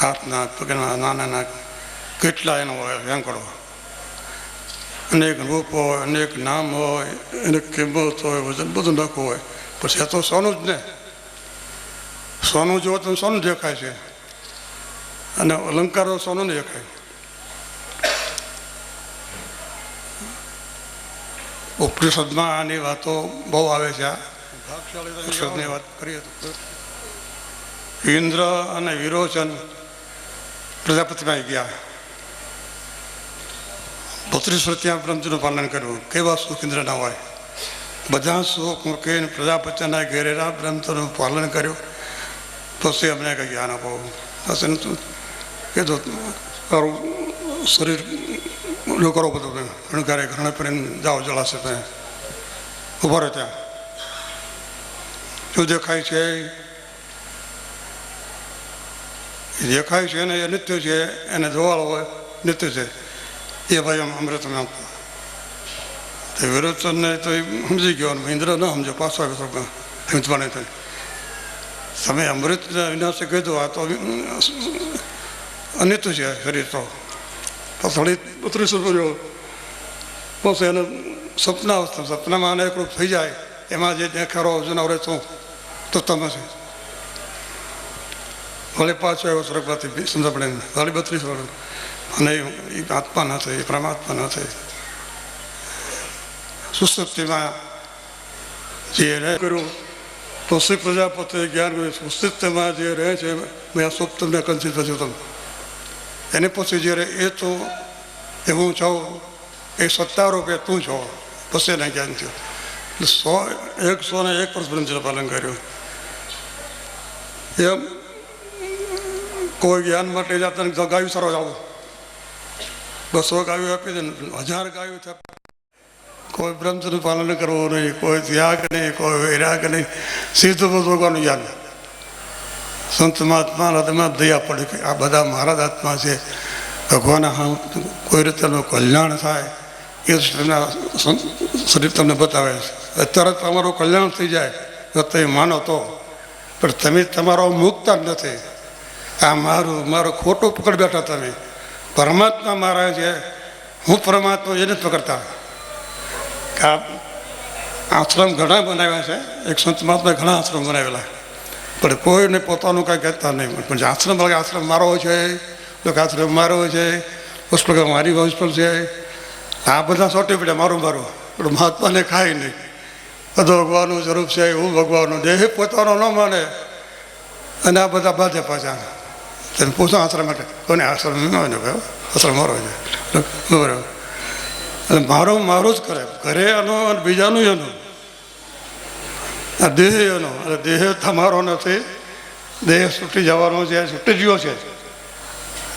હાથના પગના નાના કેટલા એનો હોય વેંકડો, અનેક રૂપ હોય, અનેક નામ હોય, અનેક કિંમત હોય, વજન બધું નાખવું હોય. પછી આ તો સોનું જ ને, સોનું જોવો તો સોનું દેખાય છે અને અલંકારો સોનું દેખાય. ઉપનિષદમાં આની વાતો બહુ આવે છે. આ ઉપનિષદની વાત કરીએ તો ઇન્દ્ર અને વિરોચન પ્રજાપતિમાં ગયા. 32 વર્ષ ત્યાં બ્રહ્મચર્યનું પાલન કર્યું. કેવા સુખ ઇન્દ્ર ના હોય, બધા સુખ મૂકીને પ્રજાપતિના ઘેરેરા બ્રહ્મચર્યનું પાલન કર્યું. પછી અમને કંઈ જ્ઞાન આપો. પછી કીધું તારું શરીર ઓલું કરો બધું અણકારે ઘરણે કરીને જાઓ જળાશે ત્યાં ઉભો રહે. ત્યાં શું દેખાય છે? દેખાય છે ને એ નિત્ય છે, એને જોવાળો હોય નિત્ય છે. એ ભાઈ અમૃતને આપો. તો વિરોચનને તો એ સમજી ગયો, ઇન્દ્ર ન સમજો, પાછો આવ્યો હિંચવાને થઈ. તમે અમૃત વિનાશે કીધું, આ તો અનિત્ય છે શરીર. તો થોડી 32 વર્ષ પછી એને સપનામાં અનેક રૂપ થઈ જાય. એમાં જે દેખાડો જનાવર શું તો તમે છે. વળી પાછો આવ્યો સ્વર્ગમાંથી સમજાપડે. વળી 32 વર્ષ અને એ આત્મા નથી, એ પરમાત્મા નથી. સુસુપ્તિમાં જે રહે કર્યું પછી પ્રજાપતિ જ્ઞાન કર્યું. સુસુપ્તિમાં જે રહે છે મેં સુપ્તમને કંચિત થયું તમે એને પછી જ્યારે એ તો એ હું છું, એ સત્તા રૂપે તું છો, પછી એને જ્ઞાન થયું. 101 વર્ષ બ્રહ્મચર્ય પાલન કર્યું. એમ કોઈ જ્ઞાન માટે જાતને ગાયું સારો જાવ 200 ગાયું આપી દે, 1000 ગાયું થાય. કોઈ બ્રહ્મચર્યનું પાલન કરવું નહીં, કોઈ ત્યાગ નહીં, કોઈ વૈરાગ નહીં, સીધું ભગવાનનું જ્ઞાન. સંત મહાત્મા હૃદયમાં દયા પડે કે આ બધા મારા જ આત્મા છે. ભગવાન કોઈ રીતે એનું કલ્યાણ થાય એ શરીર તમને બતાવે છે. અત્યારે તમારું કલ્યાણ થઈ જાય જો તમે માનો તો, પણ તમે તમારો મુકતા જ નથી. આ મારું ખોટું પકડ બેઠા તમે. પરમાત્મા મારા છે, હું પરમાત્મા એને જ પકડતા. આશ્રમ ઘણા બનાવ્યા છે, એક સંત મહાત્માએ ઘણા આશ્રમ બનાવેલા, પણ કોઈને પોતાનું કાંઈ કહેતા નહીં. પણ આશ્રમ મારો છે, આશ્રમ મારો છે, પુષ્પક મારી હોસ્પિટલ છે, આ બધા સોટી પડ્યા મારું પણ મહાત્માને ખાય નહીં. બધું ભગવાનનું સ્વરૂપ છે, હું ભગવાનનું. દેહ પોતાનો ન માને અને આ બધા બાધે પાછા. તેને પૂછો આશ્રમ માટે, કોને આશ્રમ ન હોય ને ભાઈ, આશ્રમ મારો છે બરાબર. અને મારું જ કરે, ઘરે એનો અને બીજાનું એનું. આ દેહ એનો, અને દેહ તમારો નથી. દેહ છૂટી જવાનો છે, છૂટી ગયો છે.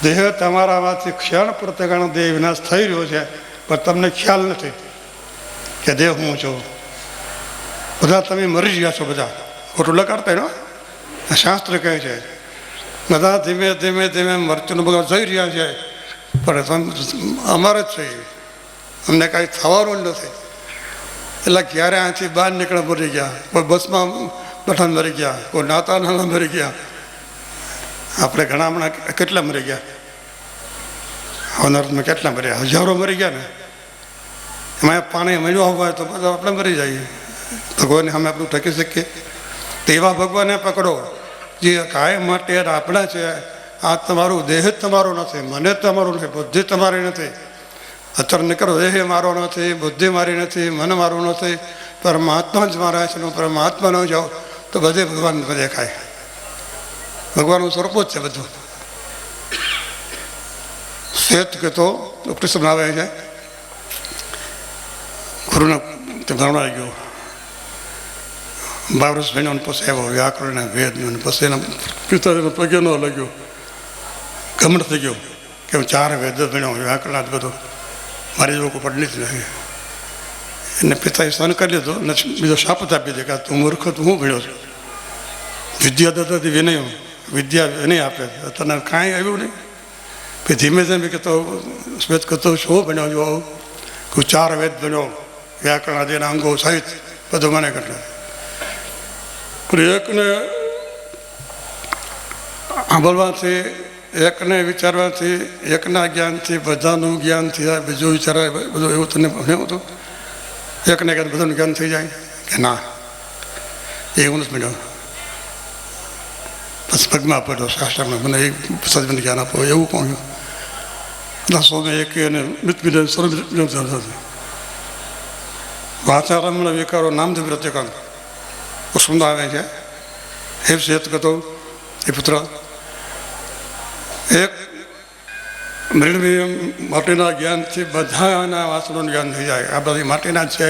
દેહ તમારામાંથી ક્ષણ પ્રત્યેકનો દેહ વિનાશ થઈ રહ્યો છે, પણ તમને ખ્યાલ નથી કે દેહ હું છું. બધા તમે મરી ગયા છો, બધા ખોટું લગાડતા ને. શાસ્ત્ર કહે છે બધા ધીમે ધીમે ધીમે મૃત્યુનું બધા જઈ રહ્યા છે, પણ અમારે જ છે, અમને કાંઈ થવાનું જ નથી. એટલે ક્યારે અહીંથી બહાર નીકળે મરી ગયા, કોઈ બસમાં બેઠા મરી ગયા, કોઈ નાતા નાના મરી ગયા. આપણે ઘણા હમણાં કેટલા મરી ગયા, અનર્થમાં કેટલા મર્યા, હજારો મરી ગયા ને. એમાં પાણી મળ્યું હોય તો બધા આપણે મરી જઈએ. ભગવાનને અમે આપણું ટકી શકીએ? તેવા ભગવાનને પકડો જે કાયમ માટે આપણા છે. આ તમારું દેહ જ તમારો નથી, મને તમારું નથી, બુદ્ધિ તમારી નથી. અત્યારે નીકળો, દેહ મારો નથી, બુદ્ધિ મારી નથી, મન મારું નથી, પરમાત્મા જ મારા છે. પરમાત્મા ન જાઓ તો બધે ભગવાન દેખાય. ભગવાનનું સ્વરૂપ જ છે બધું. શ્વેત કે તો ઉપનિષદ આવે છે, ગુરુને ભણવા ગયો 12 વર્ષ ભણ્યો, પછી આવ્યો વ્યાકરણ વેદનો, પછી એના પિતાજીનો પગે ન લાગ્યો, ગમણ થઈ ગયો કે હું 4 વેદ ભણ્યો, વ્યાકરણ બધું મારી લોકો પંડિત નથી. એને પિતાએ સહન કરી લીધો અને બીજો શાપ આપી દે કે તું મૂર્ખ, તું હું ભણ્યો છું. વિદ્યા દાદાથી વિનય, વિદ્યા વિનય આપે, તને કાંઈ આવ્યું નહીં. પછી ધીમે ધીમે કહેતો શ્વેત કહેતો શું ભણ્યો જો, હું 4 વેદ ભણ્યો, વ્યાકરણ આદિના અંગો સહિત બધું મને કરે. પણ એકને સાંભળવાથી એકને વિચારવાથી એકના જ્ઞાનથી બધાનું જ્ઞાન થઈ જાય, બીજું વિચારવા બધું એવું તને ભણ્યું હતું? એકને ક્યાં બધાનું જ્ઞાન થઈ જાય કે ના? એવું નથી મળ્યું. પછી પગમાં પડ્યો શાસ્ત્રમાં, મને એ સજ્જન જ્ઞાન આપો એવું કહ્યું. સ્વામી એક અને વાચારમણ વિકારો નામદેવ પ્રત્યેકાંત સુંદર આવે છે. હે શેત કતો એ પુત્ર એક મૃણવી માટીના જ્ઞાનથી બધાના વાસણોનું જ્ઞાન થઈ જાય. આ બધી માટીના જ છે.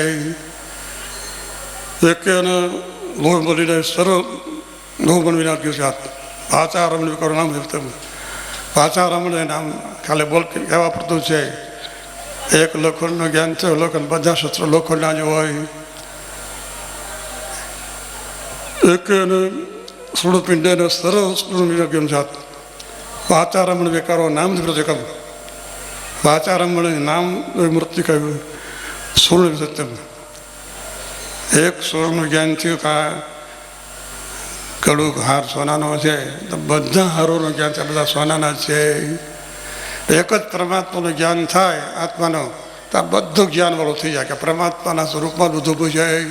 એક લોહ બનીને સર્વ લોહ બનવી નાખ્યું છે. વાચારમણ વિકારો નામ વાચારમણ નામ ખાલી બોલ કહેવા પડતું છે. એક લોખંડનું જ્ઞાન છે, લોખંડ બધા શસ્ત્રો લોખંડના જ હોય. એક સૂર્યપિંડ સર્વ જ્ઞાન જાત વાચારમણ વિકારો નામ પ્રતિકમ વાચારમણ નામ મૂર્તિ કહ્યું. સૂર્ય સત્યમ એક સૂર્યનું જ્ઞાન થયું કા કડું હાર સોનાનો છે તો બધા હારોનું જ્ઞાન છે, બધા સોનાના છે. એક જ પરમાત્માનું જ્ઞાન થાય આત્માનો તો આ બધું જ્ઞાન વાળું થઈ જાય કે પરમાત્માના સ્વરૂપમાં બધું પૂછાય.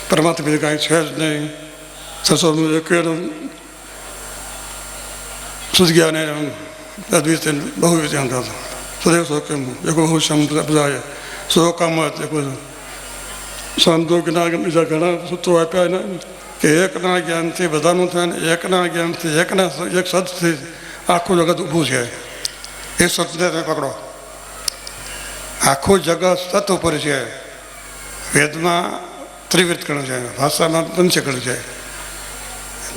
પરમાત્મા બીજું કાંઈ છે જ નહીં. સસોનું એક સુજ્ઞાને અદ્વિત બહુ વિધાન થતો સદૈવ શોકમ એક બહુ સમજાય શોકામ સંતો બીજા ઘણા સૂત્રો આપ્યા ને કે એકના જ્ઞાનથી બધાનું થાય ને એકના જ્ઞાનથી એક સતથી આખું જગત ઊભું છે. એ સતને પકડો. આખું જગત સત ઉપર છે. વેદમાં ત્રિવિધ ગણ છે, ભાષામાં પંચગણ છે.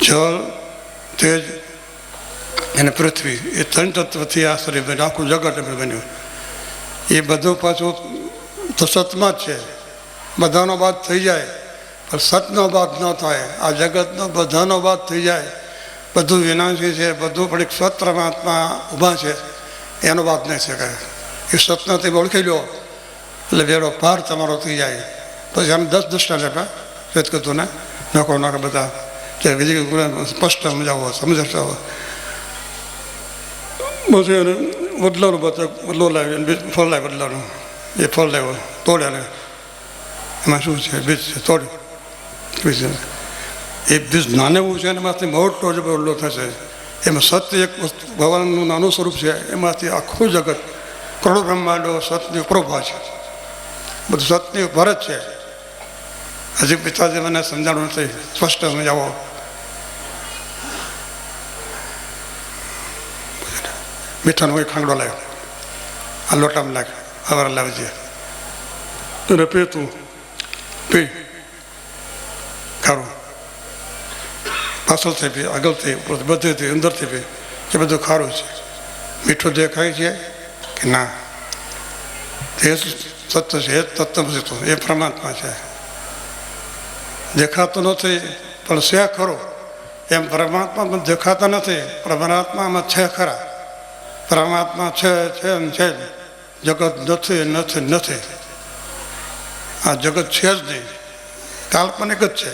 જળ, તેજ અને પૃથ્વી એ ત્રણ તત્વથી આ શરીર બન્યું, આખું જગત બન્યું. એ બધું પાછું તો સતમાં જ છે. બધાનો બાદ થઈ જાય પણ સતનો બાદ ન થાય. આ જગતનો બધાનો બાદ થઈ જાય. બધું વિનાશી છે, બધું પણ એક સત પરમાત્મા ઊભા છે, એનો બાદ નહીં શકાય. એ સતનાથી ઓળખી લો એટલે વેરો પાર તમારો થઈ જાય. પછી આમ 10 દૃષ્ટાંત આપ્યા વેદ કથુને નાખો બધા કે બીજી સ્પષ્ટ સમજાવો સમજાવો. પછી એને બદલાનું બદલો લાવી ફળ લાવી બદલાનું એ ફળ લાવ્યો તોડ્યા ને એમાં શું છે બીજ છે તોડ્યું બીજ એ બીજ નાનેવું છે એમાંથી મોટો જ બદલો થશે. એમાં સત્ય એક ભગવાનનું નાનું સ્વરૂપ છે, એમાંથી આખું જગત કરોડો બ્રહ્માંડો સતની પ્રભા છે, બધું સતની ઉપર જ છે. હજી પિતાજી મને સમજાણું નથી, સ્પષ્ટ સમજાવો. મીઠાનો કોઈ ખાંગડો લાવ્યો, આ લોટામાં લાગ્યો, હવારે લાવજે એને પીતું પી ખારું પાછળથી પી આગળથી બધેથી અંદરથી પી એ બધું ખારું છે. મીઠું દેખાય છે કે ના? એ સત્ય છે, એ તત્વ છે, એ પરમાત્મા છે. દેખાતું નથી પણ છે ખરો. એમ પરમાત્મા દેખાતા નથી, પરમાત્મામાં છે ખરા. પરમાત્મા છે એમ છે જ. જગત નથી નથી નથી. આ જગત છે જ નહીં, કાલ્પનિક જ છે.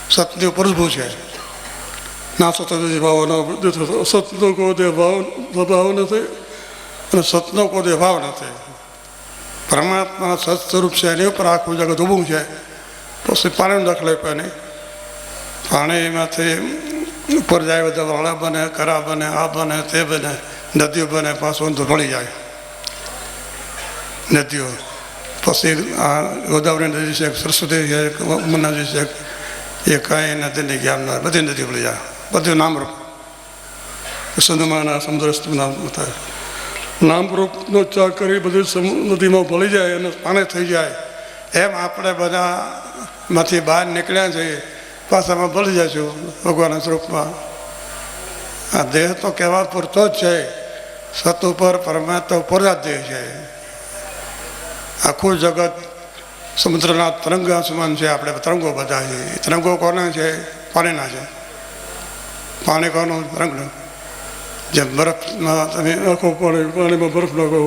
સતની ઉપર ઊભું છે. ના સત ભાવ સતનો કોઈ ભાવ નથી અને સતનો કોઈ ભાવ નથી. પરમાત્મા સત સ્વરૂપ છે, એની ઉપર આખું જગત ઊભું છે. પછી પાણીનો દાખલો આપ્યો નહીં. પાણીમાંથી ઉપર જાય બધા વાળા બને, કરા બને, આ બને, તે બને, નદીઓ બને, પાછું તો ભળી જાય નદીઓ. પછી આ ગોદાવરી નદી છે, સરસ્વતી છે, નદી છે, એ કાંઈ નદીની જ્ઞાન ના બધી નદી ભળી જાય. બધું નામરૂપ સંધમાના સમુદ્ર થાય. નામરૂપનો ત્યાગ કરી બધી નદીમાં ભળી જાય અને પાણી થઈ જાય. એમ આપણે બધા માંથી બહાર નીકળ્યા છીએ, પાછામાં ભળી જઈશું ભગવાનના સ્વરૂપમાં. આ દેહ તો કહેવા પૂરતો જ છે. સત ઉપર પરમાત્મા ઉપર જ દેહ છે. આખું જગત સમુદ્રના તરંગા સમાન છે. આપણે તરંગો બધા છે. એ તરંગો કોના છે? પાણીના છે. પાણી કોનું? તરંગનું. જેમ બરફમાં તમે નાખો પાણીમાં બરફ નાખો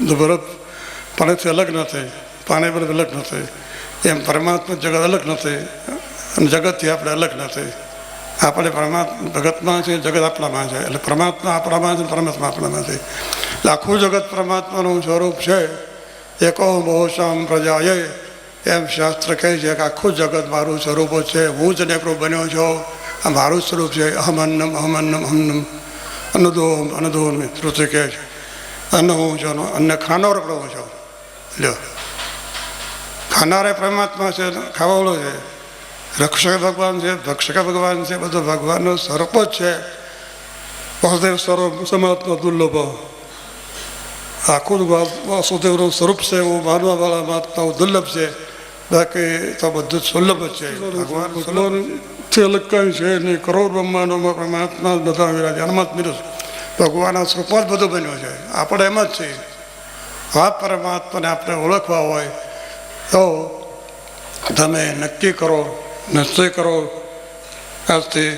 તો બરફ પાણીથી અલગ નથી, પાણી બરફ અલગ નથી. એમ પરમાત્મા જગત અલગ નથી અને જગતથી આપણે અલગ નથી. આપણે જગતમાં છે, જગત આપણામાં છે, એટલે પરમાત્મા આપણામાં છે, પરમાત્મા આપણામાં છે. એટલે આખું જગત પરમાત્માનું સ્વરૂપ છે. એકો મોહશામ પ્રજાએ, એમ શાસ્ત્ર કહે છે કે આખું જગત મારું સ્વરૂપ છે. હું જ નેકરો બન્યો છું, આ મારું સ્વરૂપ છે. અહમ અન્નમ અહમ અન્નમ અન્નમ અન્નદોમ અન્નદોમ શ્રુતિ કહે છે. અન્ન હું છું, અન્ન ખાનારો પણ હું છું. લ્યો, ખાનારે પરમાત્મા છે, ખાવાળો છે. રક્ષક ભગવાન છે, ભક્ષક ભગવાન છે, બધું ભગવાનનું સ્વરૂપ જ છે. વાસુદેવ સ્વરૂપ સમાત્મા દુર્લભ, આખું વાસુદેવનું સ્વરૂપ છે એવું માનવાવાળા મહાત્માઓ દુર્લભ છે. બાકી તો બધું સુલભ જ છે. ભગવાનથી અલગ કંઈ છે નહીં. કરોડ બ્રહ્માંડોમાં પરમાત્મા બધા વિરાજે. અનમત મિરસ ભગવાનના સ્વરૂપમાં જ બધું બન્યું છે. આપણે એમ જ છીએ. આ પરમાત્માને આપણે ઓળખવા હોય તો તમે નક્કી કરો, નિશ્ચય કરો, આજથી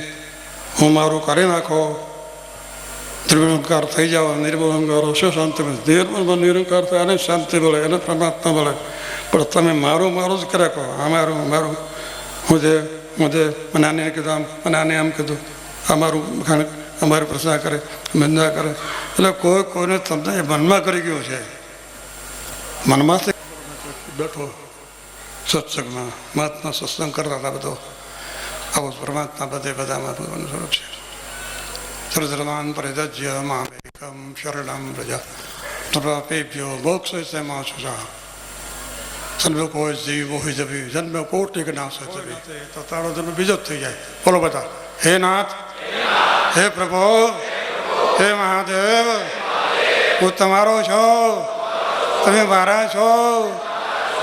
હું મારું કરી નાખો. ત્રિગુણાકાર થઈ જાઓ. નિર્ગુણાકાર હશે શાંતિ મળે. નિરંકાર થાય એને શાંતિ મળે, એને પરમાત્મા મળે. પણ તમે મારું મારું જ કર્યા કહો. આ મારું મારું, હું જે મને આને કીધું, આમ મને આને આમ કીધું, અમારું અમારી પ્રશ્ન કરે, નિંદા કરે. એટલે કોઈ કોઈને તમને મનમાં કરી ગયું છે. મનમાંથી બેઠો સત્સંગમાં, મહાત્મા સત્સંગ કરતા હતા. બધો આવો પરમાત્મા બધે બધામાં ભગવાનનું સ્વરૂપ છે. સર્વધર્માન પરિત્યજ્ય મામેકં શરણં વ્રજ તપાપેભ્યો મોક્ષયમાં શુચા સન્મુખ હોય જીવ હોય જવી જન્મ કોટિક નાશ જવી. તો તારો જન્મ બીજો જ થઈ જાય. બોલો બધા, હે નાથ, હે પ્રભુ, હે મહાદેવ, હું તમારો છો, તમે મારા છો,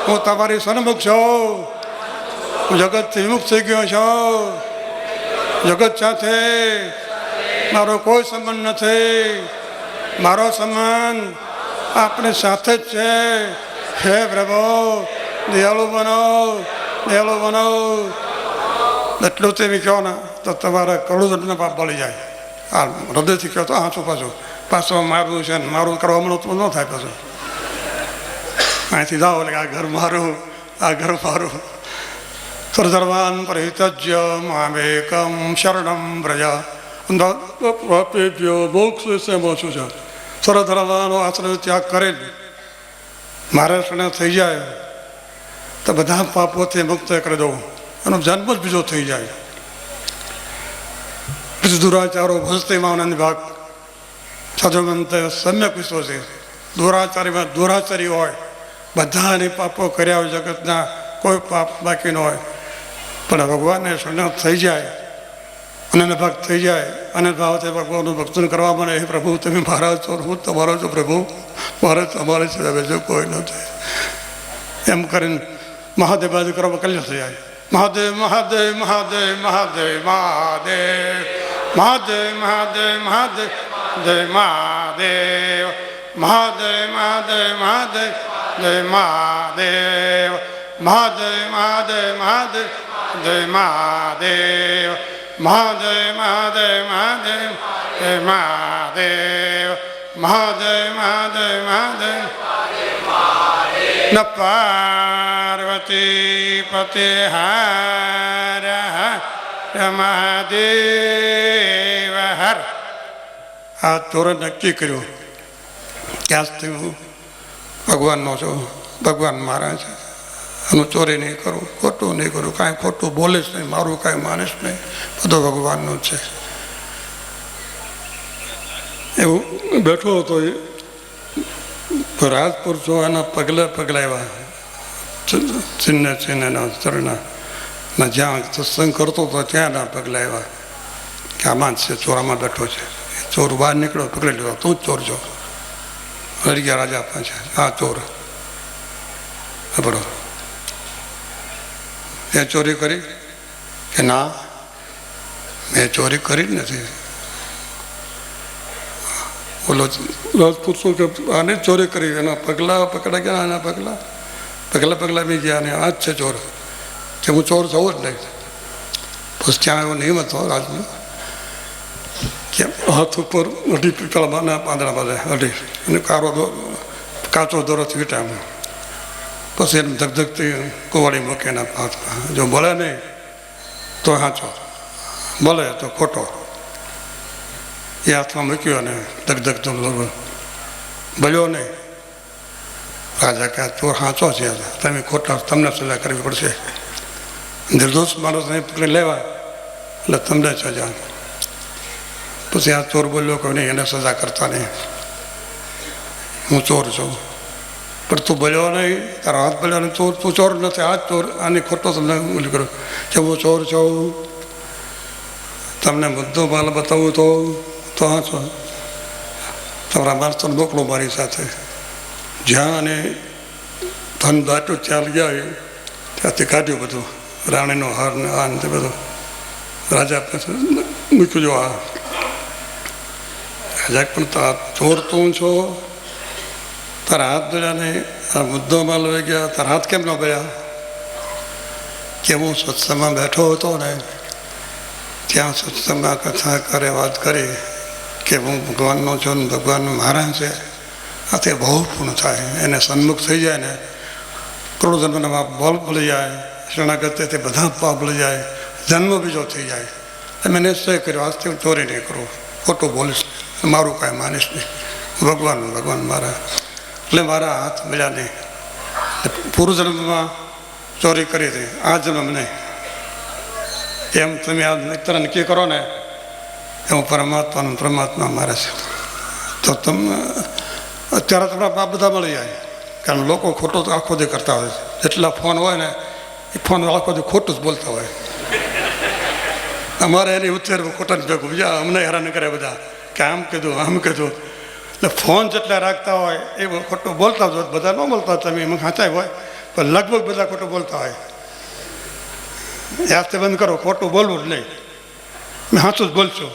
હું તમારી સન્મુખ છું. હું જગતથી વિમુક્ત થઈ ગયો છું. જગત સાથે મારો કોઈ સંબંધ નથી. મારો સંબંધ આપણી સાથે જ છે. હે પ્રભુ, દયાળુ બનો, દયાળુ બનો. એટલું તેવી કહો ને તો તમારા કરોડોના પાપ બળી જાય. આ હૃદયથી કહો તો હાથું પાછું મારવું છે ને મારું કરવા મળો તો ન થાય. પાછું અહીંથી જાઓ એટલે આ ઘર મારું, આ ઘર મારું. સર્વધર્માન પરિત્યજ્ય મામેકં શરણં વ્રજ મોક્ષયમાં શુચા. સર્વધર્મનો આશ્રય ત્યાગ કરીને મારા શરણે થઈ જાય તો બધા પાપોથી મુક્ત કરી દઉં. એનો જન્મ જ બીજો થઈ જાય. પછી દુરાચારો ભજતેમાં આનંદ ભાગ સાધુમંત સમ્યક વિશ્વ છે. દુરાચારીમાં દુરાચારી હોય, બધાને પાપો કર્યા હોય, જગતના કોઈ પાપ બાકી ન હોય. પણ ભગવાનને શરણે થઈ જાય, અનંત ભાગ થઈ જાય, અનંત ભાવથી ભગવાનનું ભક્તન કરવા મને, હે પ્રભુ તમે મારા છો, હું તમારો છો પ્રભુ, મારે તમારે છે, હવે જો કોઈ નથી. એમ કરીને મહાદેવ બાજુ કરવા કલ્યાણ થઈ જાય. મહાદેવ મહાદેવ મહાદેવ મહાદેવ મહાદેવ મહાદેવ મહાદેવ મહાદેવ જય મહાદેવ મહાદેવ મહાદેવ મહાદેવ જય મહાદેવ મહાદેવ મહાદેવ મહાદેવ જય મહાદેવ મહાદેવ મહાદેવ મહાદેવ જય મહાદેવ મહાદેવ મહાદેવ મહાદેવ ન પાર્વતી પતે હર મહાદેવ હર. આ ચોરે નક્કી કર્યું કે આજથી હું ભગવાનનો છું, ભગવાન મારા છે. એનું ચોરી નહીં કરું, ખોટું નહીં કરું, કાંઈ ખોટું બોલીશ નહીં, મારું કાંઈ માનીશ નહીં, બધું ભગવાનનું છે. એવું બેઠો હતો એ રાજપુર છો, એના પગલે પગલાવ્યા ચિહ્ન ચિહ્નના ચરણા જ્યાં સત્સંગ કરતો હતો ત્યાંના પગલાવ્યા કે આમાં છે, ચોરામાં બેઠો છે. ચોર બહાર નીકળ્યો, પકડી લીધો, તું જ ચોર છો. હરી ગયા રાજા પાછા, આ ચોર બરો. એ ચોરી કરી કે ના, મેં ચોરી કરી જ નથી. બોલો રાજપૂત શું કે આને ચોરી કરી, એના પગલા પકડા ગયા, એના પગલા પગલા બી ગયા, અને આ જ છે ચોર, કે હું ચોર થવું જ નહીં. બસ ત્યાં એવો નિયમ હતો રાજનો કે હાથ ઉપર અઢી પીપળાના પાંદડા બાંધે, અઢી, અને કાચો દોરોથી વીટામાં, પછી એને ધગધગતી કુવાડી મૂકે એના હાથમાં. જો બોલે નહીં તો હાચો, બોલે તો ખોટો. એ હાથમાં મૂક્યો અને ધગધગ તો બોલ્યો નહીં. રાજા કે આ ચોર સાચો છે, તમે ખોટા, તમને સજા કરવી પડશે. નિર્દોષ માણસને પકડી લેવા એટલે તમને સજા. પછી આ ચોર બોલ્યો કે નહીં, એને સજા કરતા નહીં, હું ચોર છું. પણ તું બોલ્યો નહીં, તારો હાથ બોલ્યો નહીં, તું ચોર નથી, આ ચોર, આની ખોટો તમને બોલી કરું કે હું ચોર છું. તમને બધો માલ બતાવું તો હા છો. તમારા માણસોને મોકલો મારી સાથે. જ્યાં અને ધન દાટું ચાલી ગયા ત્યાંથી કાઢ્યું બધું, રાણીનો હાર ને આ ને બધું. રાજા મૂક્યું જો આ. રાજા પણ ચોર તું છો, તારા હાથ ધોયા નહીં, આ મુદ્દો માલ લઈ ગયા, તારા હાથ કેમ ન ભર્યા? કે હું સત્સંગમાં બેઠો હતો ને, ત્યાં સત્સંગમાં કથા કરે, વાત કરી કે હું ભગવાનનો છું ને ભગવાનનો મહારાજ છે. આ તે બહુ પૂર્ણ થાય, એને સન્મુખ થઈ જાય ને કરોડો જન્મના બોલ ભૂલી જાય, શરણાગત તે બધા પાપ ભૂલી જાય, જન્મ બીજો થઈ જાય. મેં નિશ્ચય કર્યો, આજથી હું ચોરી નહીં કરું, ખોટું બોલીશ, મારું કાંઈ માનીશ નહીં, ભગવાન મારા. એટલે મારા હાથ મળ્યા નહીં. પૂર્વજન્મમાં ચોરી કરી હતી, આ જન્મ નહીં. એમ તમે આ મિત્ર નક્કી કરો ને, એવું પરમાત્મા મારે છે. તો તમે અત્યારે તમારા બાપ બધા મળી જાય. કારણ લોકો ખોટું તો આખો દી કરતા હોય છે. જેટલા ફોન હોય ને એ ફોન આખો દી ખોટું જ બોલતા હોય. અમારે એની ઉત્તેર ખોટા જ ભેગું, બીજા અમને હેરાન કરે બધા કે આમ કીધું આમ કીધું. એટલે ફોન જેટલા રાખતા હોય એ ખોટું બોલતા જ હોય. બધા ન બોલતા, તમે એમાં ખાંચાય હોય, પણ લગભગ બધા ખોટું બોલતા હોય. યાદ બંધ કરો, ખોટું બોલવું જ નહીં. મેં સાચું જ બોલશું,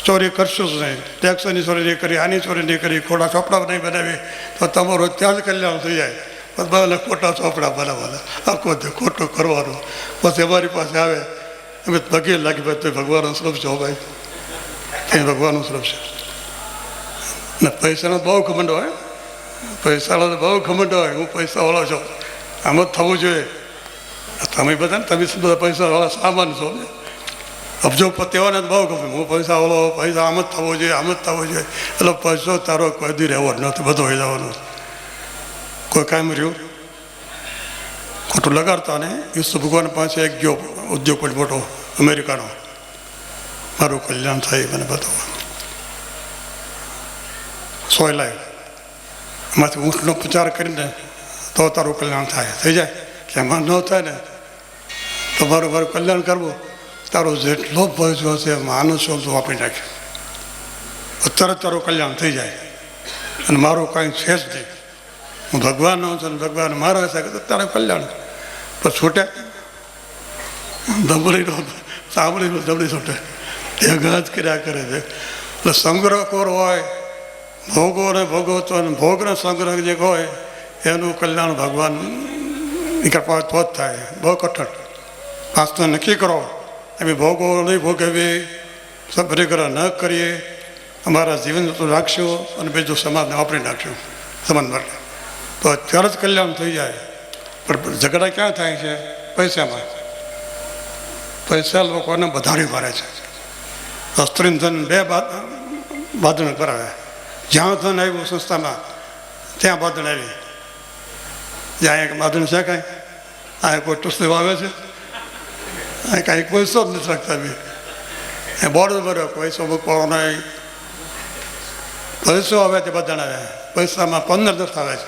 ચોરી કરશું જ નહીં, ટેક્સની ચોરી નહીં કરી, આની ચોરી નહીં કરી, ખોટા ચોપડા નહીં બનાવી, તો તમારું ત્યાં જ કલ્યાણ થઈ જાય. બધા ખોટા ચોપડા બનાવવાના, આખો ખોટું કરવાનું. પછી અમારી પાસે આવે, અમે પગે લાગી, ભાઈ તો ભગવાનનું સ્વરૂપ છો, ભાઈ એ ભગવાનનું સ્વરૂપ છે. ને પૈસાનો બહુ ઘમંડ હોય, પૈસાનો બહુ ઘમંડ હોય, હું પૈસાવાળો છું, આમ જ થવું જોઈએ. તમે બધા ને, તમે બધા પૈસાવાળા સામાન છો ને, અબજોપતિઓને બહુ ગમે, હું પૈસાવાળો, પૈસા આમ જ થવો જોઈએ, આમ જ થવો જોઈએ. એટલે પૈસો તારો કોઈ દી રહેવો નથી, બધો હોઈ જવાનો. કોઈ કામ રહ્યું ખોટું લગાડતા ને. યુસુફ ભગવાન પાસે એક ગયો ઉદ્યોગપતિ મોટો અમેરિકાનો, મારું કલ્યાણ થાય મને બતાવો. સોય લાય એમાંથી ઊંટનો પ્રચાર કરીને તો તારું કલ્યાણ થાય, થઈ જાય. કે એમાં ન થાય ને તો મારું કલ્યાણ કરવું, તારો જેટલો પૈસો હશે માનો શબ્દ વાપરી નાખ્યો, અત્યારે તારું કલ્યાણ થઈ જાય. અને મારું કાંઈ છે જ નહીં, હું ભગવાનનો છું, ભગવાન મારા છે, તારે કલ્યાણ. પણ છૂટે દબડીનો સાંભળીનો દબડી છૂટે, એ ગાજ કર્યા કરે છે. એટલે સંગ્રહખોર હોય, ભોગો ને ભોગવતો અને ભોગનો સંગ્રહ જે હોય એનું કલ્યાણ ભગવાન કૃપા તો જ થાય. બહુ કઠણ વાસ્તુ નક્કી કરો, એમ ભોગો નહીં ભોગવીએ, પરિગ્રહ ન કરીએ, અમારા જીવન તો રાખશું અને બીજું સમાજને વાપરી નાખશું સમાજ માટે, તો અત્યારે જ કલ્યાણ થઈ જાય. પણ ઝઘડા ક્યાં થાય છે? પૈસામાં. પૈસા લોકોને વધારી મારે છે. સ્ત્રી ધન બે બાંધણ કરાવે. જ્યાં ધન આવ્યું સંસ્થામાં ત્યાં બાંધણ આવી. જ્યાં એક બાંધણ છે કાંઈ, આ કોઈ ટુસલી વાવે છે, આ કાંઈ પૈસો જ નથી રાખતા. બી એ બોર્ડ ભર્યો, પૈસો મૂકવાનો નહીં. પૈસો આવે તે બાંધણ આવે. પૈસામાં 15 દર્શ આવે છે: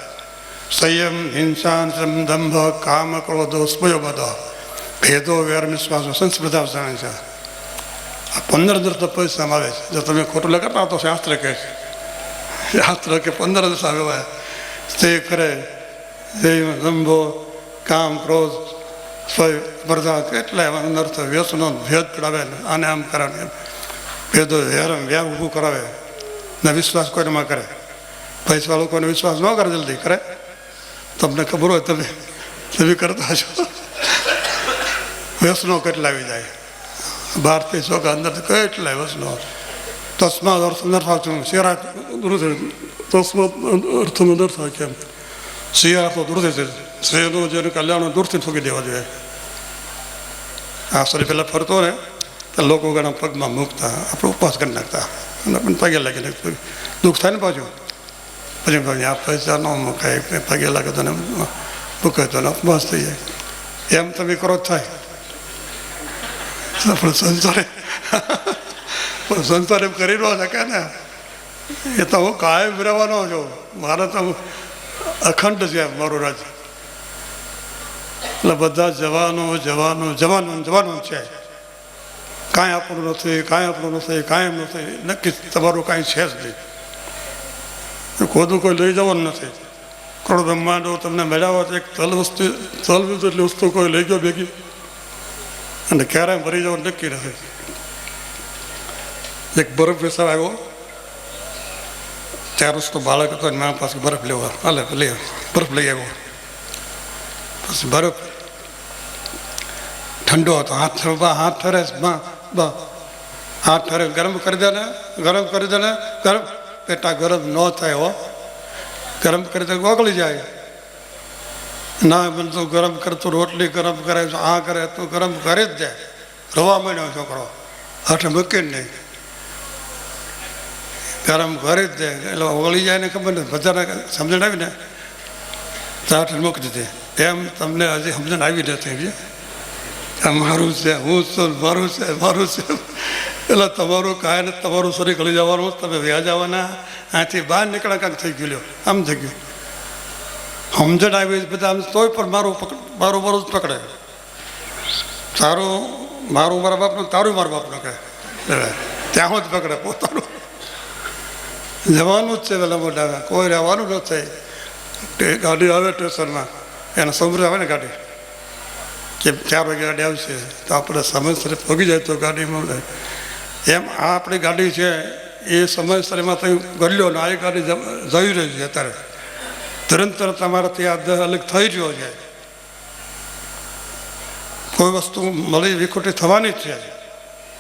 સંયમ, હિંસા, દંભ, કામ, ક્રોધો, સ્પયો, બધો ભેદો, વેર, વિશ્વાસો, સંસ્કૃતા જાણે છે. આ 15 દર્શ પૈસામાં આવે છે. જો તમે ખોટું લગાડતા તો શાસ્ત્ર કહે છે, શાસ્ત્ર કે 15 દર્શ આવે. તે કરે દંભો, કામ, ક્રોધ, સ્પર્ધા, કેટલા અનર્થ, વ્યસનો, ભેદ પડાવે, આને આમ કરાવે, ભેદો વેર ઊભું કરાવે ને વિશ્વાસ કોઈમાં કરે. પૈસા લોકોને વિશ્વાસ ન કરે, જલ્દી કરે. તમને ખબર હોય, તમે કરતા છો. વ્યસનો કેટલા આવી જાય બહારથી, શોખ અંદરથી કેટલાય વ્યસનો. તસ્માદ અર્થ નર્થા શિયાળા દૂર તસ્માદ અર્થ નર્થા કેમ શિયાળા તો દૂર છે. શ્રેયનું જેનું કલ્યાણ દૂરથી ઠોકી દેવા જોઈએ. આ શરીર પહેલાં ફરતો ને તો લોકો ઘણા પગમાં મૂકતા આપણે ઉપવાસ કરી નાખતા અને આપણને પગે લાગી નાખતું દુઃખ થાય ને પાછું પછી ભાઈ આ પૈસા ન મૂકાય પગે લાગે તો મૂકે તો ઉપવાસ થઈ જાય એમ તમે કરો થાય પણ સંસાર એમ કરી ન શકે ને એ તો હું કાયમ રહેવાનો છું મારે તો અખંડ છે મારું રાજ્ય એટલે બધા જવાનો જવાનો જવાનો જવાનો છે કાંઈ આપણું નથી કાંઈ આપણું નથી કાંઈ એમ નથી નક્કી તમારું કાંઈ છે જ નહીં ખોદું કોઈ લઈ જવાનું નથી કરોડ બ્રહ્માંડો તમને મળ્યા હોય તો એક તલ એટલી વસ્તુ કોઈ લઈ ગયો ભેગી અને ક્યારેય ભરી જવાનું નક્કી નથી એક બરફ વિસ્તાર આવ્યો 4 વર્ષનો બાળક હતો અને મારા પાસે બરફ લેવા હાલે બરફ લઈ આવ્યો પછી બરફ ઠંડો હતો હાથ ઠરે હાથ ઠરે ગરમ કરી દે ને ગરમ પેટા ગરમ ન થાય હો ગરમ કરી દે ઓગળી જાય ના બનતું ગરમ કરતું રોટલી ગરમ કરે આ કરે તો ગરમ કરી જ દે રવા માંડ્યો છોકરો હાથે મૂકીને નહીં ગરમ કરી જ દે એટલે ઓગળી જાય ને ખબર ને બધાને સમજણ આવી ને તો હાથે મૂકી દીધી એમ તમને હજી સમજણ આવી નથી મારું છે હું છું મારું છે એટલે તમારું કાંઈ ને તમારું શરીર ગળી જવાનું તમે વ્યાજ આવવાના આથી બહાર નીકળ્યા કાંઈક થઈ ગયું આમ થઈ ગયું સમજણ આવી બધા આમ તોય પણ મારું જ પકડે તારું મારું મારા બાપનું તારું મારા બાપનું કહે ત્યાં જ પકડે પોતાનું જવાનું જ છે પેલા મોટા કોઈ રહેવાનું નથી ગાડી આવે સ્ટેશનમાં એને સમૃદ્ધ આવે ને ગાડી કે 4 વાગે ગાડી આવશે તો આપણે સમયસર પહોંચી જાય તો ગાડીમાં એમ આ આપણી ગાડી છે એ સમયસરમાં તમે ગલ્યો ને આ ગાડી જઈ રહી છે અત્યારે તુરંત તમારાથી આ દેહ અલગ થઈ રહ્યો છે કોઈ વસ્તુ મળી વિખૂટી થવાની જ છે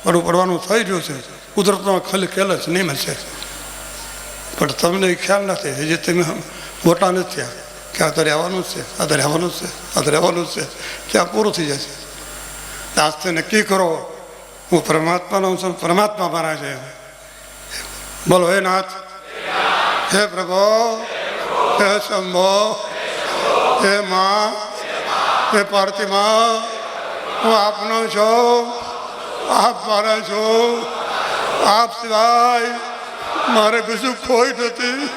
પડવાનું થઈ રહ્યું છે કુદરતમાં ખાલી ખ્યાલ જ નહીં મળશે પણ તમને એ ખ્યાલ નથી હજી તમે મોટા નથી થયા કે આ તો રહેવાનું જ છે આ તો રહેવાનું જ છે આ તો રહેવાનું જ છે ત્યાં પૂરું થઈ જશે આજથી નક્કી કરો હું પરમાત્માનો છું પરમાત્મા મારા છે બોલો હે નાથ હે પ્રભુ હે શંભો હે મા હે પાર્થિમા હું આપનો છું આપ મારા છો આપ સિવાય મારે કશું કોઈ નથી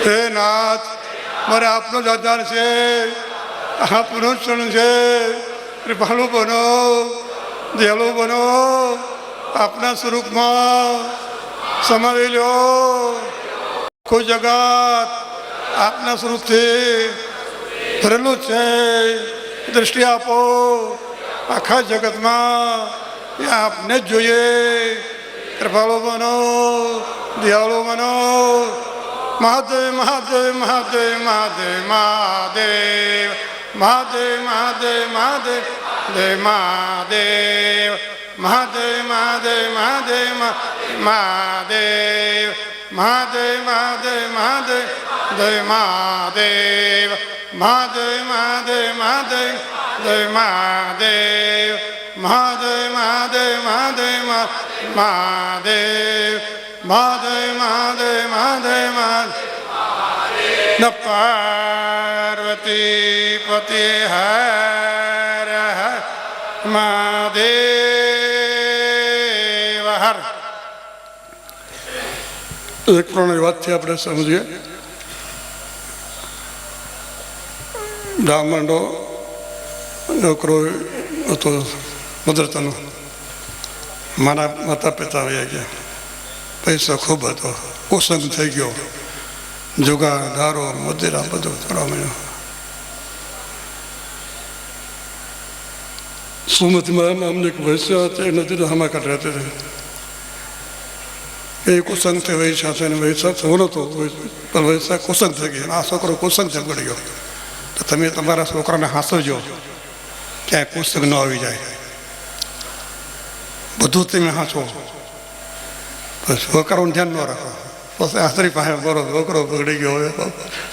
હે નાથ મારે આપનો જ આધાર છે આપનું ક્ષણ છે કૃપાળુ બનો દયાળુ બનો આપના સ્વરૂપમાં સમાવી લો આખું જગત આપના સ્વરૂપથી ભરેલું છે દૃષ્ટિ આપો આખા જગતમાં એ આપને જ જોઈએ કૃપાળુ બનો દયાળુ બનો મહાદેવ મહાદેવ મહાદેવ મહાદેવ મહાદેવ મહાદેવ મહાદેવ મહાદેવ દેવ મહાદેવ મહાદેવ મહાદેવ મહાદેવ મહાદેવ મહાદેવ મહાદેવ મહાદેવ દેવ મહાદેવ મહાદેવ મહાદેવ મહાદેવ દેવ મહાદેવ મહાદેવ મહાદેવ મહાદેવ મહાદેવ મહાદેવ મહાદેવ મહાદેવ મહાદેવ ન પાર્વતી પતિ હર હર મહાદેવ હર. એક પ્રમાણે વાતથી આપણે સમજીએ બ્રાહ્મણનો છોકરો હતો મદરતાનો મારા માતા પિતા વયા ગયા પૈસા ખૂબ હતો કુસંગ થઈ ગયો જુગાર દારો મદિરા બધું કરવા મળ્યો સુમતીમાં અમને એક વૈશ્ય હતા એ નથી હમા કાઢ રહેતી હતી એ કુસંગથી વૈશ્યા છે અને વૈશ્યા થયો નહોતો પણ વૈશ્યા કુસંગ થઈ ગયો આ છોકરો કુસંગ ઝઘડી ગયો તો તમે તમારા છોકરાને હાંસવજો ક્યાંય કુસંગ ન આવી જાય બધું તમે હાંચો છોકરાઓને ધ્યાન ન રાખો પછી આશરી પાસે બરો છોકરો બગડી ગયો હોય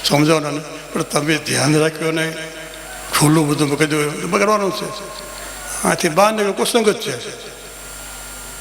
સમજાવવાનો નહીં પણ તમે ધ્યાન રાખ્યો નહીં ખુલ્લું બધું મૂકી દો બગડવાનું છે આથી બહાર નીકળ્યું કુસંગ જ છે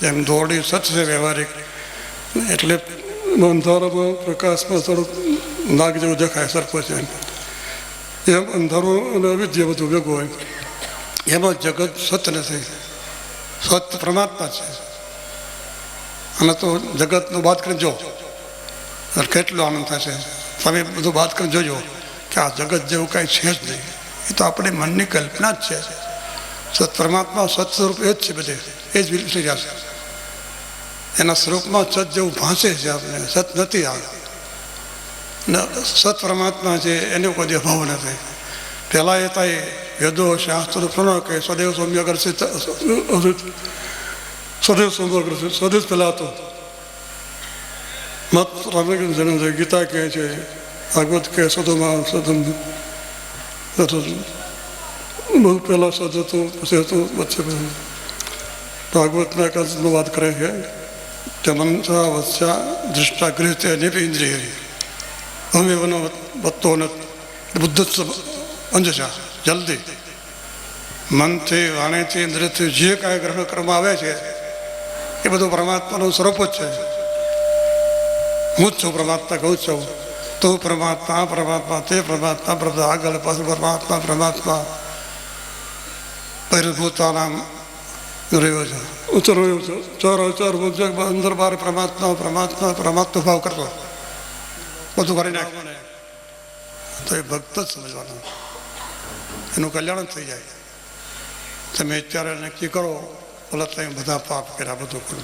જેમ દોરડી સચ છે વ્યવહારિક, એટલે અંધારામાં પ્રકાશમાં થોડુંક નાગ જેવું દેખાય સર્પ છે, એમ અંધારું અને અવિદ્યા બધું ભેગું હોય. એમાં જગત સત નથી, સત પરમાત્મા છે. અને તો જગતનું બાદ કરીને જો કેટલો આનંદ થશે. તમે બધું બાદ કરીને જોજો કે આ જગત જેવું કાંઈ છે જ નહીં, એ તો આપણે મનની કલ્પના જ છે. સત પરમાત્મા સત સ્વરૂપ એ જ છે, બધે એ જ વિલસી રહ્યા છે. એના સ્વરૂપમાં સત જેવું ભાંસે છે, આપણે સત નથી. આ સત પરમાત્મા છે એને કોઈ અભાવ નથી. પહેલાં એ થાય વેદો શાસ્ત્રો પ્રણવ કે સદૈવ સૌમ્ય કરશે, સદૈવ સૌમ્ય કરશે, સદૈવ પહેલાં હતો. મત રામકૃષ્ણ જન્મ છે, ગીતા કહે છે, ભાગવત કહે સદોમાં સદમ, બહુ પહેલાં સદ હતું, પછી હતું, વચ્ચે ભાગવતના એકાદશીમાં વાત કરે છે કે મનસા વત્સા દૃષ્ટા ગૃહતે નિપેન્દ્રિય અમે વનો વધતો નથી. બુદ્ધ અંજસા જલ્દી મનથી, વાણીથી, ઇન્દ્રિયથી જે કાંઈ ગ્રહણ કરવામાં આવે છે એ બધું પરમાત્માનું સ્વરૂપ જ છે. હું જ છું પરમાત્મા, કહું છું તું પરમાત્મા, પરમાત્મા તે પરમાત્મા, પ્રભા આગળ પાછળ પરમાત્મા, પરમાત્મા પરિભૂતાનામ રહ્યો છે, ઉચ્ચ રહ્યો છે. ચાર અંદર બાર પરમાત્મા, પરમાત્મા, પરમાત્મા ભાવ કરતો બધું કરી નાખે તો એ ભક્ત જ સમજવાનું, એનું કલ્યાણ થઈ જાય. તમે અત્યારે નક્કી કરો ભલે તમે બધા પાપ કર્યા, બધું કરો,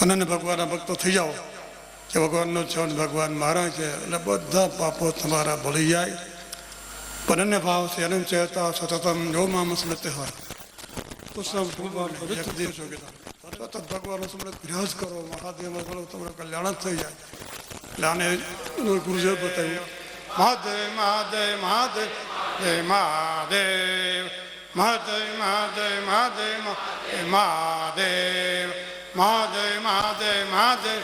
અને ભગવાનના ભક્તો થઈ જાઓ કે ભગવાનનો છો ને ભગવાન મારા છે, એટલે બધા પાપો તમારા ભળી જાય. પણ અન્ય ભાવ છે અનંત ચેતા સતતમ જો મામ સ્મૃતિ હોય તો સતત ભગવાનનો સ્મૃત અભ્યાસ કરો, મહાદેવમાં બોલો, તમારું કલ્યાણ જ થઈ જાય. એટલે આને ગુરુજીએ બતાવ્યું મહાદેવ મહાદેવ મહાદેવ જય મહાદેવ, મહાદેવ મહાદેવ મહાદેવ મહાદેવ, મહાદેવ મહાદેવ મહાદેવ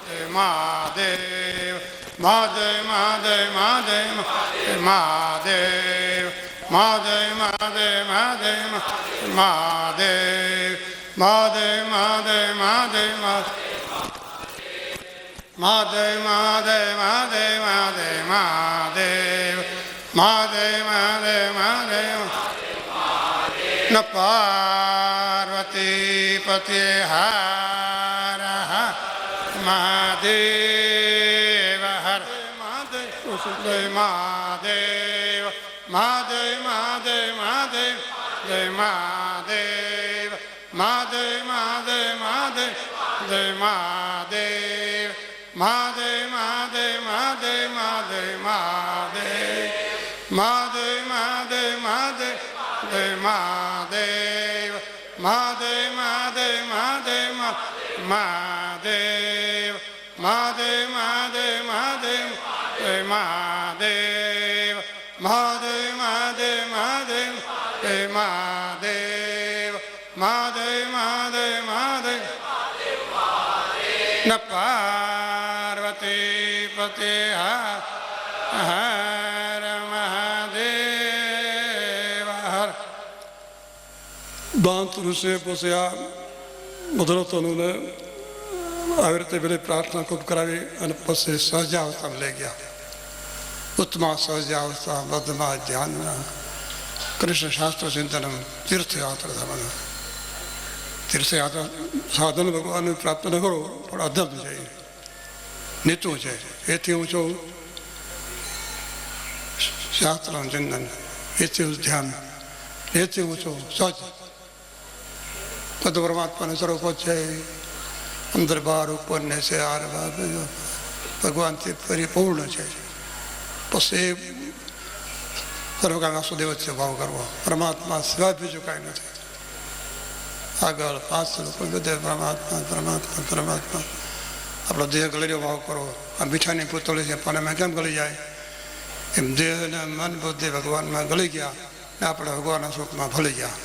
જય મહાદેવ, મહાદેવ મહાદેવ મહાદેવ મહાદેવ, મહાદેવ મહાદેવ મહાદેવ મહાદેવ, મહાદેવ મહાદેવ મહાદેવ મહાદેવ, મહાદેવ મહાદેવ મહાદેવ મહાદેવ, મહાદેવ મહાદેવ મહાદેવ ન પાર્વતી પતે હર મહાદેવ હર મહાદેવ, મહાદેવ મહાદેવ મહાદેવ મહાદેવ જય મહાદેવ, મહાદેવ મહાદેવ મહાદેવ જય મહાદેવ, મહાદેવ મહાદેવ મહાદેવ મહાદેવ મહાદેવ, મહાદેવ મહાદેવ મહાદેવ જય મહાદેવ, મહાદેવ મહાદેવ મહાદેવ મહાદેવ, મહાદેવ મહાદેવ મહાદેવ જય મહાદેવ, મહાદેવ મહાદેવ મહાદેવ જય મહાદેવ, મહાદેવ મહાદેવ મહાદેવ ન પાર્વતી પતે હર મહાદેવ હર. દાંત ઋષિ પછી આ મધુરતોને આવી રીતે પેલી પ્રાર્થના ખૂબ કરાવી અને પછી સહજાવસ્થામાં લઈ ગયા. ઉત્તમા સહજાવસ્થા મધ્યમાં ધ્યાન કૃષ્ણ શાસ્ત્ર ચિંતન તીર્થયાત્રા થવાનું. તીર્થયાત્રા સાધન ભગવાનને પ્રાપ્ત ન કરો પણ અધમ છે, નીચું છે. એથી હું છું શાસ્ત્રનું ચિંતન, એથી હું ધ્યાન, એથી હું છું સહજ. બધું પરમાત્માનું સ્વરૂપ છે, અંદર બહાર ઉપર ને છે, ભગવાનથી પરિપૂર્ણ છે. પછી સર્વકાળ વાસુદેવ છે ભાવ કરવો, પરમાત્મા સિવાય બીજું કાંઈ નથી. આગળ પાછળ બધે પરમાત્મા પરમાત્મા પરમાત્મા. આપણો દેહ ગળેલો ભાવ કરો. આ મીઠાની પૂતળી છે પણ એમાં કેમ ગળી જાય? એમ દેહ અને મન બુદ્ધિ ભગવાનમાં ગળી ગયા ને આપણે ભગવાનના સ્વરૂપમાં ભળી ગયા.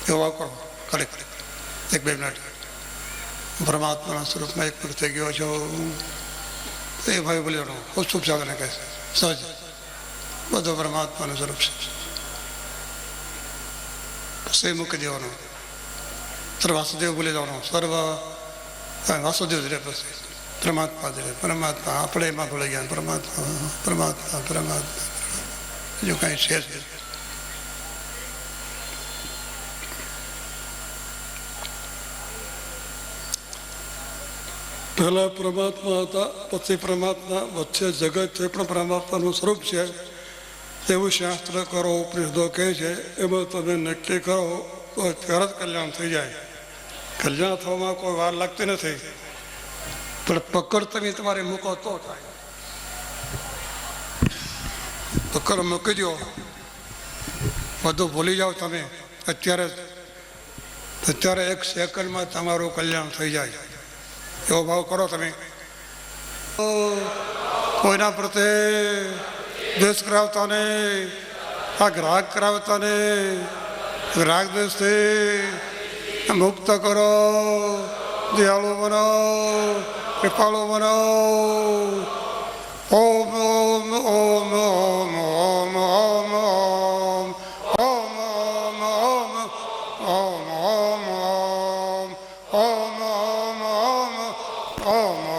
એવો ભાવ કરો કરે એક બે મિનિટ. પરમાત્માના સ્વરૂપમાં એક મિનિટ થઈ ગયો છો એ ભાઈ બોલ્યો ખૂબ શુભ સાધને કહે છે સહજ બધું પરમાત્માનું સ્વરૂપ છે. પછી મૂકી દેવાનું. સર્વ વાસુદેવ ભૂલી જવાનું, સર્વ વાસુદેવ જ રહે, પછી પરમાત્મા જ રહે. પરમાત્મા આપણે એમાં ભૂલી ગયા, પરમાત્મા પરમાત્મા પરમાત્મા, બીજું કાંઈ છે જ નહીં. પહેલાં પરમાત્મા હતા, પછી પરમાત્મા, વચ્ચે જગત છે પણ પરમાત્માનું સ્વરૂપ છે એવું શાસ્ત્ર કરો, ઉપનિષદો કહે છે. એમાં તમે નક્કી કરો તો તરત કલ્યાણ થઈ જાય. કલ્યાણ થવામાં કોઈ વાર લાગતી નથી, પણ પકડ તમે તમારે મૂકો તો થાય. પકડ મૂકી દો, બધું ભૂલી જાઓ તમે અત્યારે 1 સેકન્ડમાં તમારું કલ્યાણ થઈ જાય. એવો ભાવ કરો તમે. કોઈના પ્રત્યે દ્વેષ કરાવતા નહીં, આ રાગ કરાવતા નહીં. રાગ દ્વેષથી મુક્ત કરો, દયાળુ બનો, કૃપાળુ બનો. ઓમ ઓમ ઓમ ઓમ ઓમ ઓમ ઓમ ઓમ ઓમ ઓમ ઓમ ઓમ ઓમ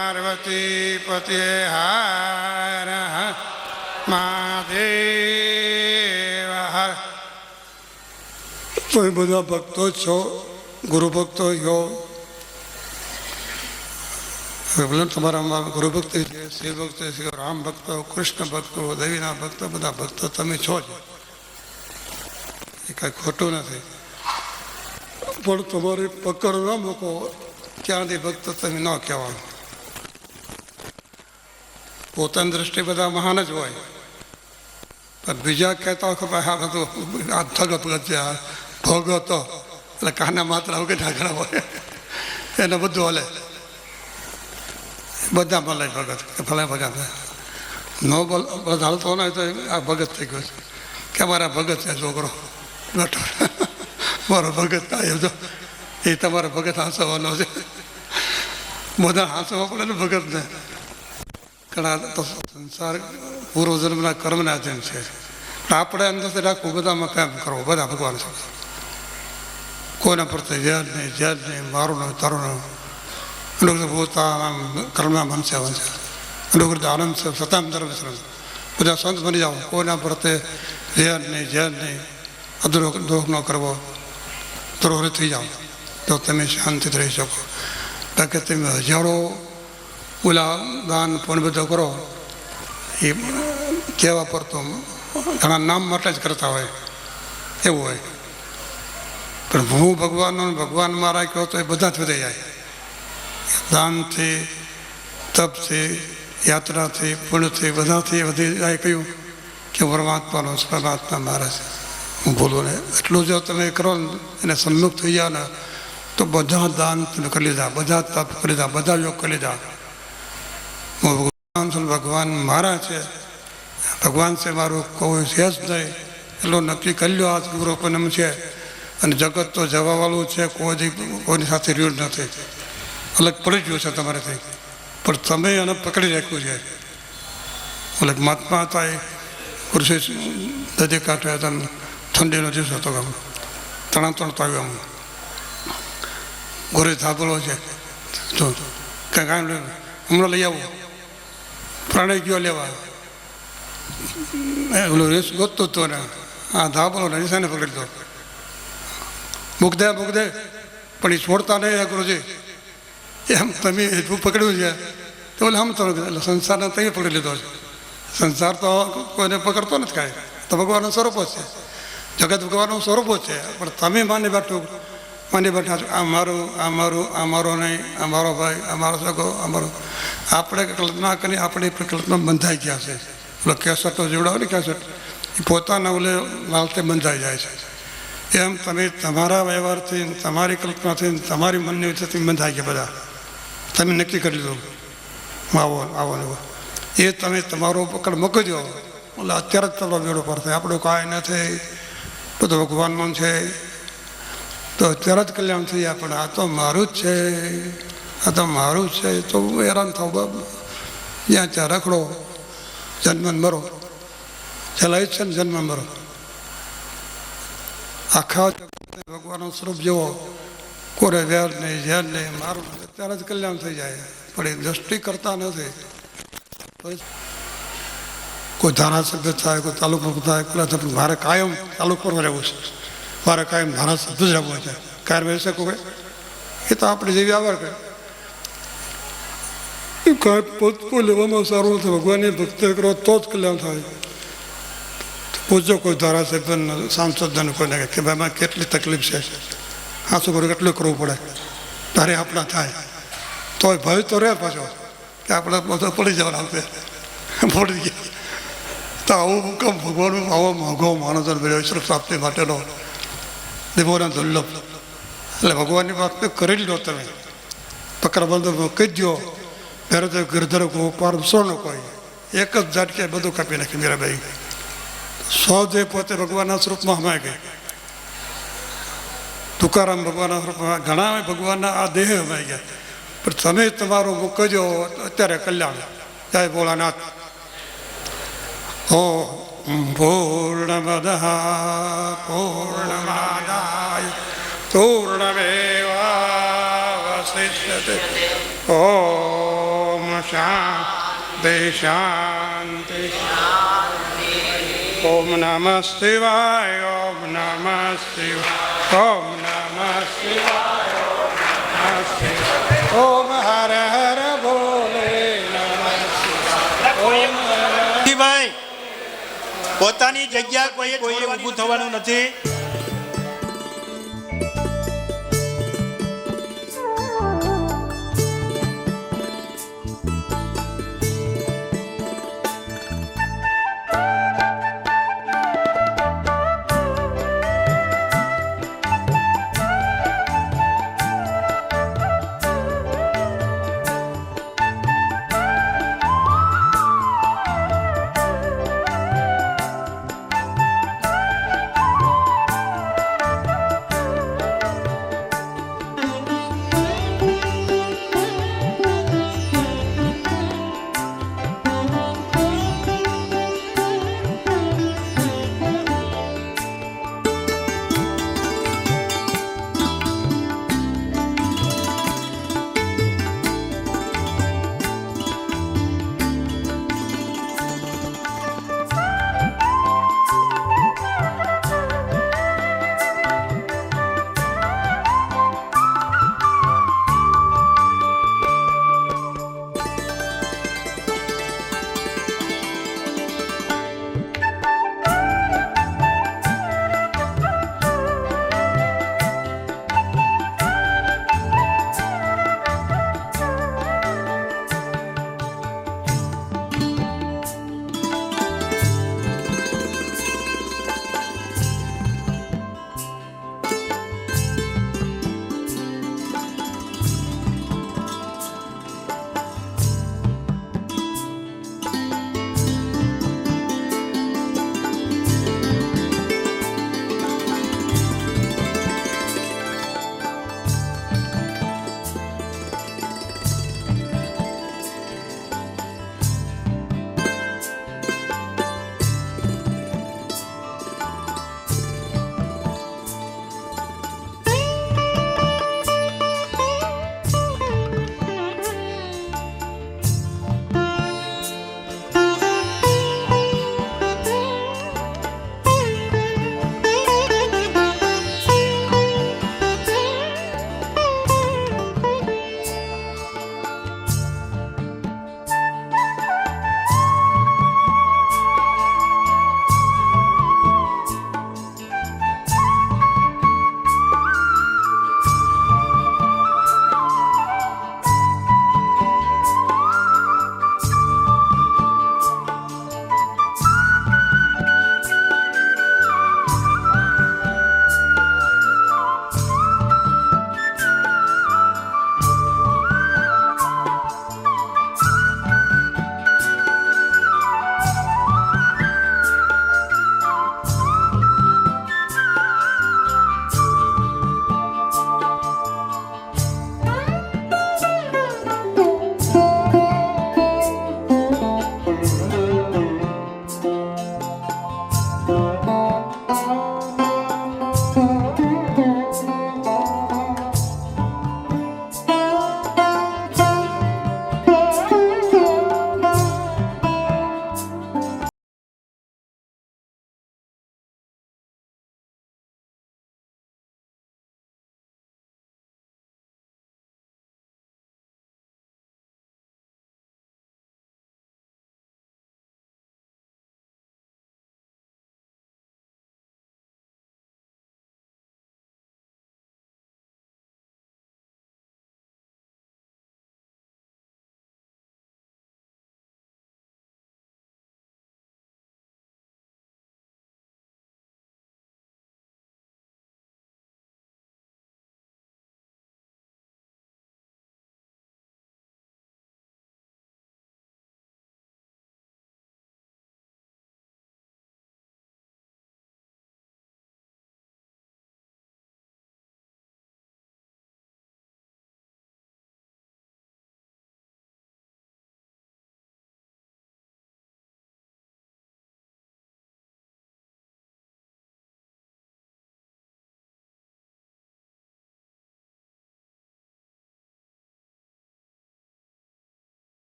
પાર્વતી પતે હર મહાદેવ હર. તો એ બધા ભક્તો જ છો, ગુરુ ભક્તો છો. તમારા ગુરુ ભક્તિ છે, શિવ ભક્તિ છે, રામ ભક્તો, કૃષ્ણ ભક્તો, દેવીના ભક્તો, બધા ભક્તો તમે છો જ. એ કાંઈ ખોટું નથી, પણ તમારી પકડ ન મૂકો ત્યાંથી ભક્ત તમે ન કહેવાનું. પોતાની દ્રષ્ટિ બધા મહાન જ હોય, પણ બીજા કહેતા હોય આ બધું આ ભગત ભગત છે, આ ભગતો એટલે કાના માત્ર વગર ઢાકડા હોય એને બધું હલે. બધા ભલે ભગત ભલે ભગત ન બોલ હાલતો ન હોય તો આ ભગત થઈ ગયો છે કે મારા ભગત છે છોકરો બેઠો, મારો ભગત આવ્યો તો એ તમારો ભગત હાંસવાનો છે. બધા હાંસવા પડે ને ભગતને. ઘણા તો સંસાર પૂર્વજન્મના કર્મના અધીન છે. આપણે અંદરથી રાખવું, બધામાં કામ કરવો, બધા ભગવાન છે. કોઈના પ્રત્યે વેર નહીં, ઝેર નહીં, મારું નહીં, તારું નહીં. પોતાના કર્મના મનસે વંશે અનુકૃત આનંદ છે, સતામ ધર્મ છે. બધા સંત બની જાઓ, કોઈના પ્રત્યે વેર નહીં, ઝેર નહીં, અદ્રોહ દ્રોહ ન કરવો, દ્રોહ થઈ જાઓ તો તમે શાંતિથી રહી શકો. કારણ કે તમે હજારો ઓલા દાન પણ બધો કરો એ કહેવા પર તો ઘણા નામ માટે જ કરતા હોય એવું હોય, પણ હું ભગવાનનો ભગવાન મારા કહો તો એ બધા જ વધી જાય. દાનથી, તપથી, યાત્રાથી, પુણ્યથી, બધાથી વધી જાય. કહ્યું કે પરમાત્માનો પરમાત્મા મારા છે, હું ભૂલું ને. એટલું જો તમે કરો ને એને સન્મુખ થઈ જાઓ ને તો બધા દાન તમે કરી લીધા, બધા તપ કરી લીધા, બધા યોગ કરી લીધા. હું ભગવાન મારા છે, ભગવાન છે મારું કોઈ છે જ નહીં એટલું નક્કી કરી લો. આ ગુરુ પૂનમ છે અને જગત તો જવાવાળું છે, કોઈની સાથે રહ્યું નથી, અલગ પડી ગયું છે તમારેથી, પણ તમે એને પકડી રાખ્યું છે. એટલે મહાત્મા હતા એ કૃષિ નદી કાંઠે હતા, ઠંડીનો દિવસ હતો, ત્રણ તો આવ્યો આમ ગોરે ધાબળો છે, કાંઈ હમણાં લઈ આવું, પ્રાણી ગયો લેવા, ઓલો રેસ ગોતતો હતો ને આ ધાબળો નિશાને પકડી દો, મૂક દે પણ એ છોડતા નહીં. ગુરુજી એમ તમે પકડ્યું છે તો આમ તો એટલે સંસારને તમે પકડી લીધો છે. સંસાર તો કોઈને પકડતો નથી કાંઈ, તો ભગવાનનું સ્વરૂપ જ છે, જગત ભગવાનનું સ્વરૂપ જ છે. પણ તમે માની બેઠા છો આ મારું, આ મારું, આ મારો નહીં, આ મારો ભાઈ, આ મારો સગો, અમારો. આપણે કલ્પના કરી, આપણી કલ્પના બંધાઈ ગયા છે. એટલે કેસેટો જોડાવે ને કેસેટ, એ પોતાના ઓલે લાલથી બંધાઈ જાય છે. એમ તમે તમારા વ્યવહારથી, તમારી કલ્પનાથી, તમારી મનની વિચારથી બંધાઈ ગયા બધા. તમે નક્કી કરી લીધું આવો આવો ને એ તમે તમારો પકડ મૂકજો એટલે અત્યારે જ તમારો બેડો પર થાય. આપણું કાંઈ નથી, બધું ભગવાનનું છે, તો અત્યારે જ કલ્યાણ થઈ જાય. પણ આ તો મારું જ છે, આ તો મારું જ છે, તો હું હેરાન થાવ બાબા. જ્યાં ત્યાં રખડો, જન્મ મરો, છેલ્લા જ છે ને જન્મ મરો. આખા ભગવાનનું સ્વરૂપ જેવો કોરે વેર નહીં, ઝેર નહીં, મારું અત્યારે જ કલ્યાણ થઈ જાય. પણ એ દ્રષ્ટિ કરતા નથી. કોઈ ધારાસભ્ય થાય, કોઈ તાલુકો થાય, કોઈ મારે કાયમ તાલુકામાં રહેવું છે, મારે કાયમ ધારાસભ્ય જ રહેવું છે, કાયમ રહી શકું ભાઈ. એ તો આપણે જેવી આવાર કરે એ કાંઈ પોતપો લેવામાં સારું નથી. ભગવાનની ભક્તિ કરો તો જ કલ્યાણ થાય. પૂછજો કોઈ ધારાસભ્ય સાંસદને કોઈને કે ભાઈ એમાં કેટલી તકલીફ છે, હા શું કરું, કેટલું કરવું પડે તારે આપણા થાય. તોય ભય તો રહે પાછો કે આપણે બધો પડી જવાના આવશે, પડી ગયા. તો આવું કામ ભગવાન આવો મોંઘો માણસ મળ્યો ઈશ્વર પ્રાપ્તિ માટેનો દેવોના દુર્લભ. એટલે ભગવાનની વાત કરી લો તમે, પકડબંધો કહી દો. ત્યારે તો ગિરધર ગોપાર સોનો કોઈ એક જ ઝાટકે બધું કાપી નાખી મીરાબાઈ. સો જે પોતે ભગવાનના સ્વરૂપમાં હમાઈ ગઈ. તુકારામ ભગવાનના સ્વરૂપમાં, ઘણા ભગવાનના આ દેહ હમાઈ ગયા. પણ તમે તમારું મૂકજો અત્યારે કલ્યાણ. જય ભોળાનાથ. પૂર્ણમદ પૂર્ણમાદાય પૂર્ણમેવાવશિષ્યતે. ઓમ શાંતિ શાંતિ. ઓમ નમઃ શિવાય. ઓમ નમઃ શિવાય. ઓમ નમઃ શિવાય. ઓમ હર હર ભોલે નમઃ શિવાય.
ભાઈ પોતાની જગ્યા કોઈએ ઊભું થવાનું નથી.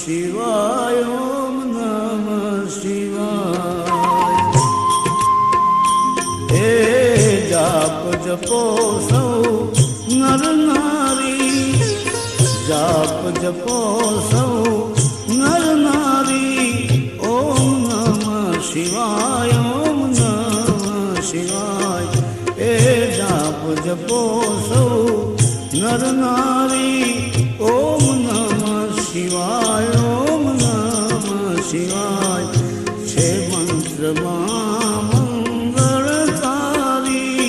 શિવાય ઓમ નમઃ શિવાય હે જાપ જપો સૌ નર નારી જાપ જપો સૌ નર નારી ઓમ નમઃ શિવાય ઓમ નમઃ શિવાય હે જાપ જપો સૌ નર નારી ઓમ નમઃ શિવાય ઓમ નમઃ શિવાય છે મંત્રમાં મંગળકારી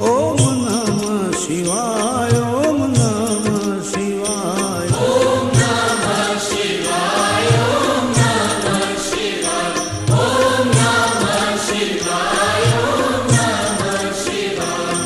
ઓમ નમઃ શિવાય ઓમ નમઃ શિવાય ઓમ નમઃ શિવાય ઓમ નમઃ શિવાય ઓમ નમઃ શિવાય ઓમ નમઃ શિવાય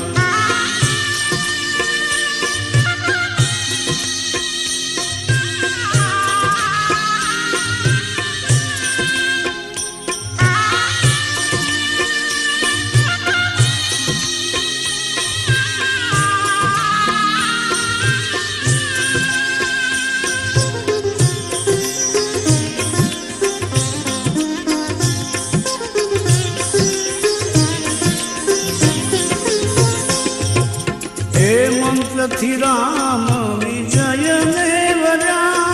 હે મંત્રથી રામ વિજયને વર્યા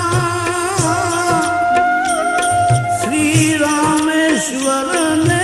શ્રી રામેશ્વરને